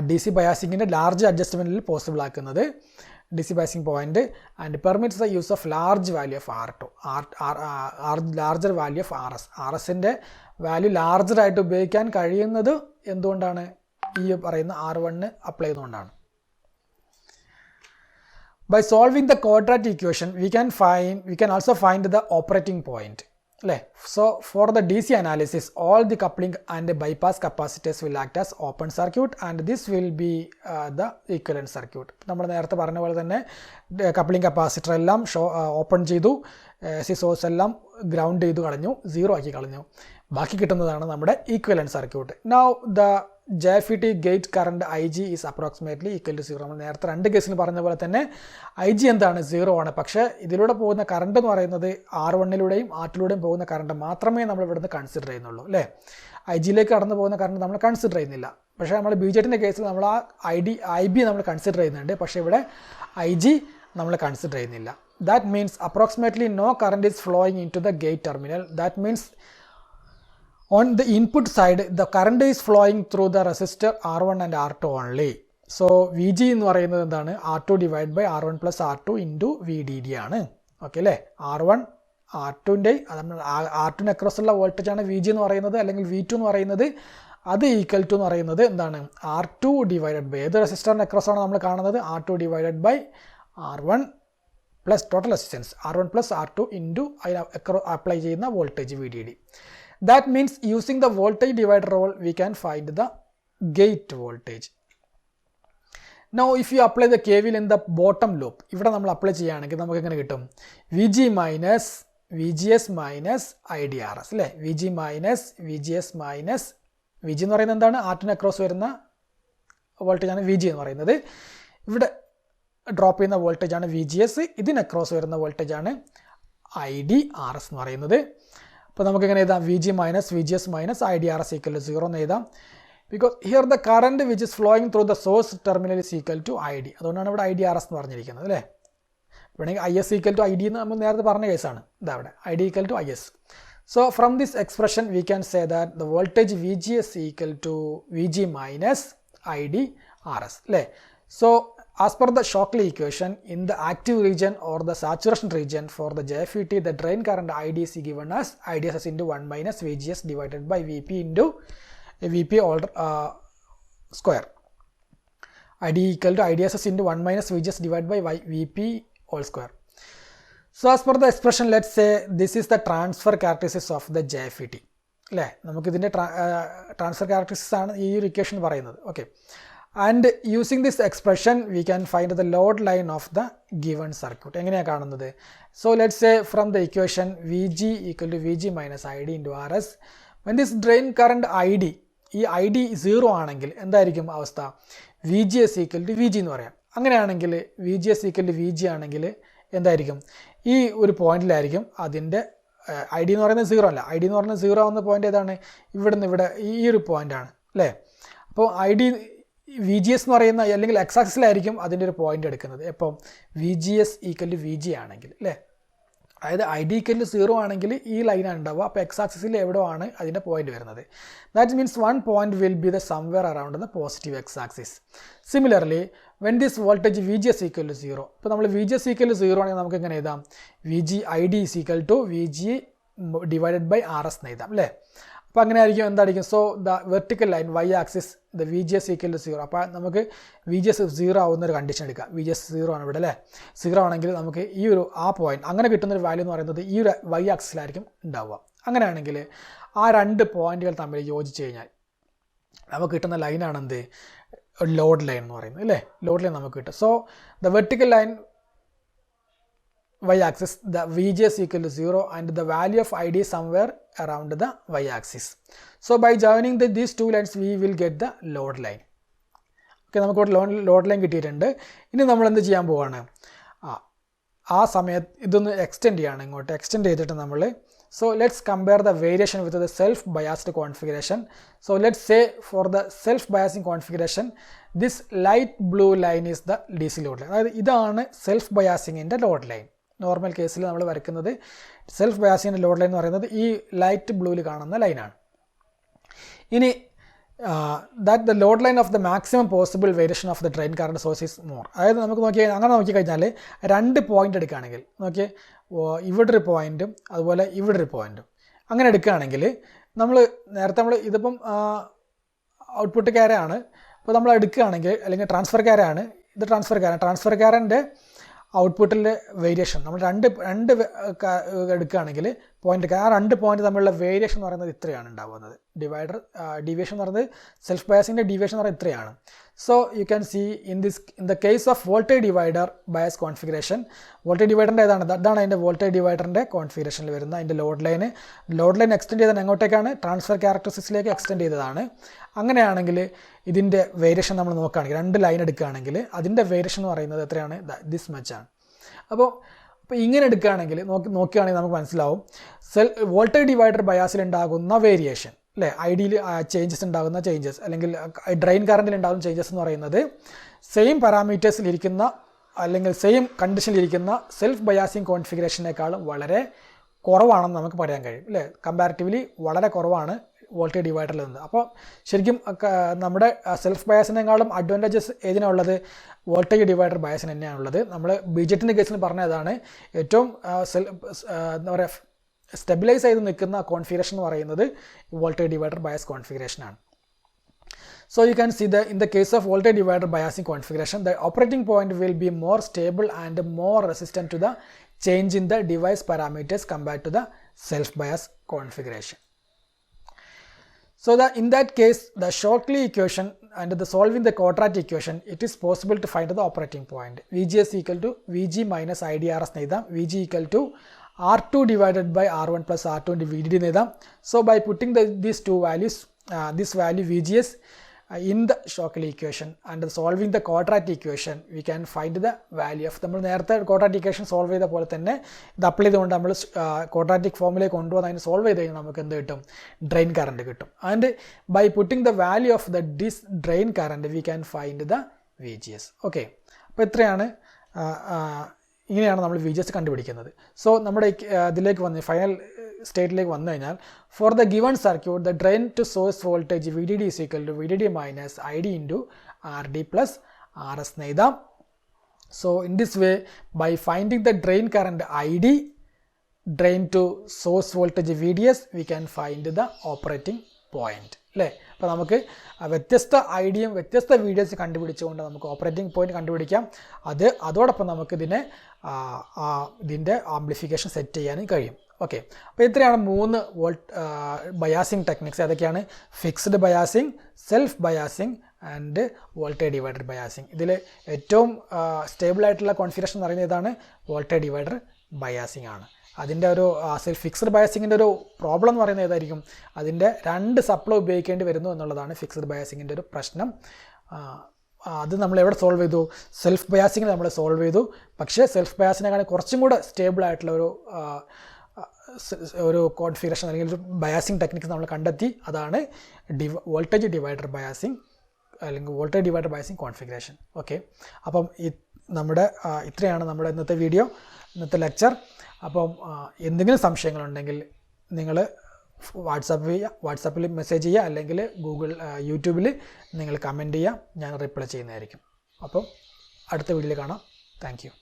DC ബയാസിങ്ങിൻ്റെ ലാർജ് അഡ്ജസ്റ്റ്മെൻറ്റിൽ പോസിബിൾ ആക്കുന്നത് DC biasing point and permits the use of large value of R2 larger value of RS. RSൻ്റെ value ലാർജറായിട്ട് ഉപയോഗിക്കാൻ കഴിയുന്നത് എന്തുകൊണ്ടാണ്? ഈ പറയുന്ന R1 അപ്ലൈ ചെയ്യുന്നതുകൊണ്ടാണ്. By solving the quadratic equation, we can also find the operating point. So for the DC analysis, all the coupling and the bypass capacitors will act as open circuit, and this will be the equivalent circuit. നമ്മൾ നേരത്തെ പറഞ്ഞ പോലെ തന്നെ coupling capacitor എല്ലാം open ചെയ്തു, source എല്ലാം ground ചെയ്തു കളഞ്ഞു, സീറോ ആക്കി കളഞ്ഞു. ബാക്കി കിട്ടുന്നതാണ് നമ്മുടെ equivalent circuit. Now the JFET gate current IG is approximately equal to 0. നമ്മൾ നേരത്തെ രണ്ട് കേസിൽ പറഞ്ഞ പോലെ തന്നെ IG എന്താണ്? 0 ആണ്. പക്ഷേ ഇതിലൂടെ പോകുന്ന കറണ്ട് എന്ന് പറയുന്നത് R1ലൂടെയും R2യിലൂടെയും പോകുന്ന കറണ്ട് മാത്രമേ നമ്മൾ ഇവിടുന്ന് കൺസിഡർ ചെയ്യുന്നുള്ളൂ അല്ലേ. IG കടന്നു പോകുന്ന കറണ്ട് നമ്മൾ കൺസിഡർ ചെയ്യുന്നില്ല. പക്ഷേ നമ്മൾ BJTൻ്റെ കേസിൽ നമ്മൾ ആ IB നമ്മൾ കൺസിഡർ ചെയ്യുന്നുണ്ട്. പക്ഷേ ഇവിടെ IG നമ്മൾ കൺസിഡർ ചെയ്യുന്നില്ല. That means approximately no current is flowing into the gate terminal. That means on the input side the current is flowing through the resistor R1 and R2 only. So VG എന്ന് പറയുന്നത് എന്താണ്? R2 divided by R1 plus R2 into VDD ആണ്. Okay അല്ലേ. R1 R2ൻ്റെ R2 across ഉള്ള voltage ആണ് VG എന്ന് പറയുന്നത്, അല്ലെങ്കിൽ V2 എന്ന് പറയുന്നത്. അത് ഈക്വൽ ടു എന്ന് പറയുന്നത് എന്താണ്? R2 ഡിവൈഡഡ് ബൈ ഏത് റെസിസ്റ്ററിൻ്റെ അക്രോസ് ആണ് നമ്മൾ കാണുന്നത്? R2 divided by R1 plus total resistance R1 plus R2 into apply ചെയ്യുന്ന voltage VDD. That means using the voltage divider rule we can find the gate voltage. Now if you apply the KVL in the bottom loop, ഇവിടെ നമ്മൾ apply ചെയ്യുകയാണെങ്കിൽ നമുക്ക് എങ്ങനെ കിട്ടും? VG minus VGS minus IDRS അല്ലേ. VG minus VGS minus VG എന്ന് പറയുന്നത് എന്താണ്? R2 അക്രോസ് വരുന്ന വോൾട്ടേജാണ് VG എന്ന് പറയുന്നത്. ഇവിടെ ഡ്രോപ്പ് ചെയ്യുന്ന വോൾട്ടേജാണ് VGS. ഇതിന് അക്രോസ് വരുന്ന വോൾട്ടേജാണ് IDRS എന്ന് പറയുന്നത്. അപ്പോൾ നമുക്കെങ്ങനെ എഴുതാം? VG minus VGS minus IDRS equal to 0 എന്ന് എഴുതാം. Because here the current which is flowing through the source terminal is equal to ID. അതുകൊണ്ടാണ് ഇവിടെ IDRS എന്ന് പറഞ്ഞിരിക്കുന്നത് അല്ലേ. വേണമെങ്കിൽ IS ഈക്വൽ ടു ID എന്ന് നമ്മൾ നേരത്തെ പറഞ്ഞ കേസാണ്. ഇതാ ഇവിടെ ID equal to IS. So from this expression we can say that the voltage VGS equal to VG minus IDRS അല്ലേ. So as per the Shockley equation, in the active region or the saturation region for the JFET, the drain current ID is given as IDSS into 1 minus VGS divided by VP into VP all square. ID equal to IDSS into 1 minus VGS divided by VP all square. So as per the expression, let's say this is the transfer characteristics of the JFET. അല്ലേ, നമുക്കിതിൻ്റെ transfer characteristics ആണ് ഈ ഒരു equation പറയുന്നത്. Okay, and using this expression we can find the load line of the given circuit. എങ്ങനെയാണ് കാണുന്നത്? So let's say from the equation V G equal to V G minus I D into R S. When this drain current I D, ഈ I D 0 ആണെങ്കിൽ എന്തായിരിക്കും അവസ്ഥ? V G S equal to V G എന്ന് പറയാം. അങ്ങനെയാണെങ്കിൽ V G S equal to V G ആണെങ്കിൽ എന്തായിരിക്കും? ഈ ഒരു പോയിന്റിലായിരിക്കും അതിൻ്റെ ഐ ഡി എന്ന് പറയുന്നത് 0 അല്ല. ഐ ഡി എന്ന് പറയുന്നത് 0 ആവുന്ന പോയിന്റ് ഏതാണ്? ഇവിടുന്ന് ഇവിടെ ഈ ഒരു പോയിന്റാണ് അല്ലേ. അപ്പോൾ I D V G S എന്ന് പറയുന്ന അല്ലെങ്കിൽ എക്സ് ആക്സിസിലായിരിക്കും അതിൻ്റെ ഒരു പോയിന്റ് എടുക്കുന്നത്. എപ്പോൾ? V G S equal to V G ആണെങ്കിൽ അല്ലേ. അതായത് ഐ ഡി ഈക്വൽ ടു 0 ആണെങ്കിൽ ഈ ലൈനാണ് ഉണ്ടാവുക. അപ്പോൾ എക്സ് ആക്സിസിൽ എവിടെയോ ആണ് അതിൻ്റെ പോയിന്റ് വരുന്നത്. That means one point will be the somewhere around the positive X axis. Similarly when this voltage V G S equal to 0, ഇപ്പോൾ നമ്മൾ V G S equal to 0 ആണെങ്കിൽ നമുക്ക് എങ്ങനെ എഴുതാം? V G I D is equal to V G divided by R S എന്ന് എഴുതാം അല്ലേ. അപ്പോൾ അങ്ങനെ ആയിരിക്കും എന്തായിരിക്കും? So the vertical line Y axis the V G S equal to 0. അപ്പോൾ നമുക്ക് വി ജി എസ് 0 ആവുന്ന ഒരു കണ്ടീഷൻ എടുക്കാം. വി ജി എസ് 0 ആണ് ഇവിടെ അല്ലേ. 0 ആണെങ്കിൽ നമുക്ക് ഈ ഒരു ആ പോയിന്റ് അങ്ങനെ കിട്ടുന്നൊരു വാല്യൂ എന്ന് പറയുന്നത് ഈ ഒരു വൈ ആക്സിസിലായിരിക്കും ഉണ്ടാവുക. അങ്ങനെയാണെങ്കിൽ ആ രണ്ട് പോയിന്റുകൾ തമ്മിൽ യോജിച്ച് കഴിഞ്ഞാൽ നമുക്ക് കിട്ടുന്ന ലൈനാണ് എന്ത്? ലോഡ് ലൈൻ എന്ന് പറയുന്നത് അല്ലേ. ലോഡ് ലൈൻ നമുക്ക് കിട്ടും. So the vertical line y axis, the VGS equal to 0 and the value of ID somewhere around the y axis. So by joining these two lines we will get the load line. Okay, നമുക്ക് load line കിട്ടിയിട്ടുണ്ട്. ഇനി നമ്മൾ എന്ത് ചെയ്യാൻ പോവാണ്? ആ സമയത്ത് ഇതൊന്ന് എക്സ്റ്റെൻഡ് ചെയ്യാണ്, ഇങ്ങോട്ട് എക്സ്റ്റെൻഡ് ചെയ്തിട്ട് നമ്മൾ so let's compare the variation with the self biased configuration. So let's say for the self biasing configuration this light blue line is the DC load line. അതായത് ഇതാണ് സെൽഫ് ബയാസിങ്ങിൻ്റെ ലോഡ് ലൈൻ. നോർമൽ കേസിൽ നമ്മൾ വരയ്ക്കുന്നത് self ബയാസിങ്ങിൻ്റെ load line എന്ന് പറയുന്നത് ഈ light ബ്ലൂവിൽ കാണുന്ന ലൈനാണ്. ഇനി that the load line of the maximum possible variation of the drain current source is more. അതായത് നമുക്ക് അങ്ങനെ നോക്കിക്കഴിഞ്ഞാൽ രണ്ട് പോയിന്റ് എടുക്കുകയാണെങ്കിൽ നോക്കിയേ, ഇവിടെ ഒരു പോയിന്റും അതുപോലെ ഇവിടെ ഒരു പോയിന്റും അങ്ങനെ എടുക്കുകയാണെങ്കിൽ നേരത്തെ നമ്മൾ ഇതിപ്പം ഔട്ട്പുട്ട് ക്യാരയാണ്. അപ്പോൾ നമ്മൾ എടുക്കുകയാണെങ്കിൽ അല്ലെങ്കിൽ ട്രാൻസ്ഫർ ക്യാരയാണ്, ഇത് ട്രാൻസ്ഫർ ക്യാരൻ്റെ ഔട്ട്പുട്ടിലെ വേരിയേഷൻ നമ്മൾ രണ്ട് എടുക്കുകയാണെങ്കിൽ പോയിന്റ്, ആ രണ്ട് പോയിന്റ് തമ്മിലുള്ള വേരിയേഷൻ എന്ന് പറയുന്നത് ഇത്രയാണ് ഉണ്ടാകുന്നത്. ഡീവിയേഷൻ എന്ന് പറയുന്നത് സെൽഫ് ബയാസിൻ്റെ ഡീവിയേഷൻ എന്ന് പറയുന്നത് ഇത്രയാണ്. So you can see in the case of voltage divider bias configuration, voltage ഡിവൈഡറിൻ്റെ അതാണ് അതിൻ്റെ വോൾട്ടേജ് ഡിവൈഡറിൻ്റെ കോൺഫിഗറേഷനിൽ വരുന്ന അതിൻ്റെ ലോഡ് ലൈൻ എക്സ്റ്റെൻഡ് ചെയ്താൽ എങ്ങോട്ടേക്കാണ്? ട്രാൻസ്ഫർ ക്യാരക്ടറിസ്റ്റിക്സിലേക്ക് എക്സ്റ്റെൻഡ് ചെയ്തതാണ്. അങ്ങനെയാണെങ്കിൽ ഇതിൻ്റെ വേരിയേഷൻ നമ്മൾ നോക്കുകയാണെങ്കിൽ രണ്ട് ലൈൻ എടുക്കുകയാണെങ്കിൽ അതിൻ്റെ വേരിയേഷൻ എന്ന് പറയുന്നത് എത്രയാണ്? ദിസ് മച്ചാണ്. അപ്പോൾ ഇങ്ങനെ എടുക്കുകയാണെങ്കിൽ നോക്കുകയാണെങ്കിൽ നമുക്ക് മനസ്സിലാവും വോൾട്ടേജ് ഡിവൈഡർ ബയാസിൽ ഉണ്ടാകുന്ന വേരിയേഷൻ അല്ലേ, ഐഡിയിൽ ചേഞ്ചസ് ഉണ്ടാകുന്ന ചേഞ്ചസ് അല്ലെങ്കിൽ ഡ്രെയിൻ കറണ്ടിൽ ഉണ്ടാകുന്ന ചേഞ്ചസ് എന്ന് പറയുന്നത് സെയിം പാരാമീറ്റേഴ്സിലിരിക്കുന്ന അല്ലെങ്കിൽ സെയിം കണ്ടീഷനിലിരിക്കുന്ന സെൽഫ് ബയാസിങ് കോൺഫിഗറേഷനേക്കാളും വളരെ കുറവാണെന്ന് നമുക്ക് പറയാൻ കഴിയും അല്ലേ. കമ്പാരിറ്റീവ്ലി വളരെ കുറവാണ് വോൾട്ടേജ് ഡിവൈഡറിൽ നിന്ന്. അപ്പോൾ ശരിക്കും നമ്മുടെ സെൽഫ് ബയാസിനേക്കാളും അഡ്വാൻറ്റേജസ് ഏതിനാണുള്ളത്? വോൾട്ടേജ് ഡിവൈഡർ ബയാസിന് തന്നെയാണുള്ളത്. നമ്മൾ ബിജെറ്റിൻ്റെ കേസിൽ പറഞ്ഞതാണ് ഏറ്റവും എന്താ പറയുക സ്റ്റെബിലൈസ് ചെയ്ത് നിൽക്കുന്ന കോൺഫിഗറേഷൻ എന്ന് പറയുന്നത് വോൾട്ടേജ് ഡിവൈഡർ ബയാസ് കോൺഫിഗറേഷനാണ്. So you can see that in the case of voltage divider biasing configuration, the operating point will be more stable and more resistant to the change in the device parameters compared to the self bias configuration. So in that case, the Shockley equation and the solving the quadratic equation, it is possible to find the operating point. VGS equal to VG minus IDRS nedam, VG equal to R2 divided by R1 plus R2 into VDD nedam. So by putting these two values, this value VGS in the Shockley equation and solving the quadratic equation, we can find the value of നമ്മൾ നേരത്തെ quadratic equation solve ചെയ്ത പോലെ തന്നെ ഇത് apply ചെയ്തുകൊണ്ട് നമ്മൾ quadratic ഫോമിലേക്ക് കൊണ്ടുവന്ന് അതിന് സോൾവ് ചെയ്ത് കഴിഞ്ഞാൽ നമുക്ക് എന്ത് കിട്ടും? ഡ്രെയിൻ കറണ്ട് കിട്ടും. And by putting the value of the this drain current we can find the VGS. Okay, അപ്പോൾ ഇങ്ങനെയാണ് നമ്മൾ VGS കണ്ടുപിടിക്കുന്നത്. സോ നമ്മുടെ ഇതിലേക്ക് വന്ന് ഫൈനൽ സ്റ്റേറ്റിലേക്ക് വന്നു കഴിഞ്ഞാൽ for the given circuit the drain to source voltage VDD is equal to VDD minus ID into RD plus RS എന്ന് എഴുതാം. So in this way by finding the drain current ID, drain to source voltage VDS, we can find the operating point അല്ലേ. അപ്പോൾ നമുക്ക് വ്യത്യസ്ത ഐഡിയയും വ്യത്യസ്ത videos കണ്ടുപിടിച്ചുകൊണ്ട് നമുക്ക് operating point കണ്ടുപിടിക്കാം. അതോടൊപ്പം നമുക്ക് ഇതിൻ്റെ ആംപ്ലിഫിക്കേഷൻ സെറ്റ് ചെയ്യാനും കഴിയും. ഓക്കെ, അപ്പോൾ ഇത്രയാണ് 3 വോൾട്ട് ബയാസിങ് ടെക്നിക്സ്. ഏതൊക്കെയാണ്? Fixed biasing, self biasing and voltage divider biasing. ഇതിൽ ഏറ്റവും സ്റ്റേബിൾ ആയിട്ടുള്ള കോൺഫിഗറേഷൻ എന്ന് പറയുന്നത് ഇതാണ്, വോൾട്ടേജ് ഡിവൈഡർ ബയാസിങ് ആണ്. അതിൻ്റെ ഒരു ഫിക്സ്ഡ് ബയാസിങ്ങിൻ്റെ ഒരു പ്രോബ്ലം എന്ന് പറയുന്നത് ഏതായിരിക്കും? അതിൻ്റെ 2 സപ്ലൈ ഉപയോഗിക്കേണ്ടി വരുന്നു എന്നുള്ളതാണ് ഫിക്സ്ഡ് ബയാസിങ്ങിൻ്റെ ഒരു പ്രശ്നം. അത് നമ്മൾ എവിടെ സോൾവ് ചെയ്തു? സെൽഫ് ബയാസിങ്ങിൽ നമ്മൾ സോൾവ് ചെയ്തു. പക്ഷേ സെൽഫ് ബയാസിനെക്കാളും കുറച്ചും കൂടെ സ്റ്റേബിൾ ആയിട്ടുള്ള ഒരു കോൺഫിഗറേഷൻ അല്ലെങ്കിൽ ഒരു ബയാസിങ് ടെക്നിക്സ് നമ്മൾ കണ്ടെത്തി. അതാണ് വോൾട്ടേജ് ഡിവൈഡർ ബയാസിങ് അല്ലെങ്കിൽ voltage divider biasing configuration. Okay, അപ്പം ഇത്രയാണ് നമ്മുടെ ഇന്നത്തെ വീഡിയോ, ഇന്നത്തെ ലെക്ചർ. അപ്പം എന്തെങ്കിലും സംശയങ്ങളുണ്ടെങ്കിൽ നിങ്ങൾ വാട്സാപ്പിൽ മെസ്സേജ് ചെയ്യുക, അല്ലെങ്കിൽ യൂട്യൂബിൽ നിങ്ങൾ കമൻറ്റ് ചെയ്യുക, ഞാൻ റിപ്ലൈ ചെയ്യുന്നതായിരിക്കും. അപ്പം അടുത്ത വീഡിയോയിൽ കാണാം. Thank you.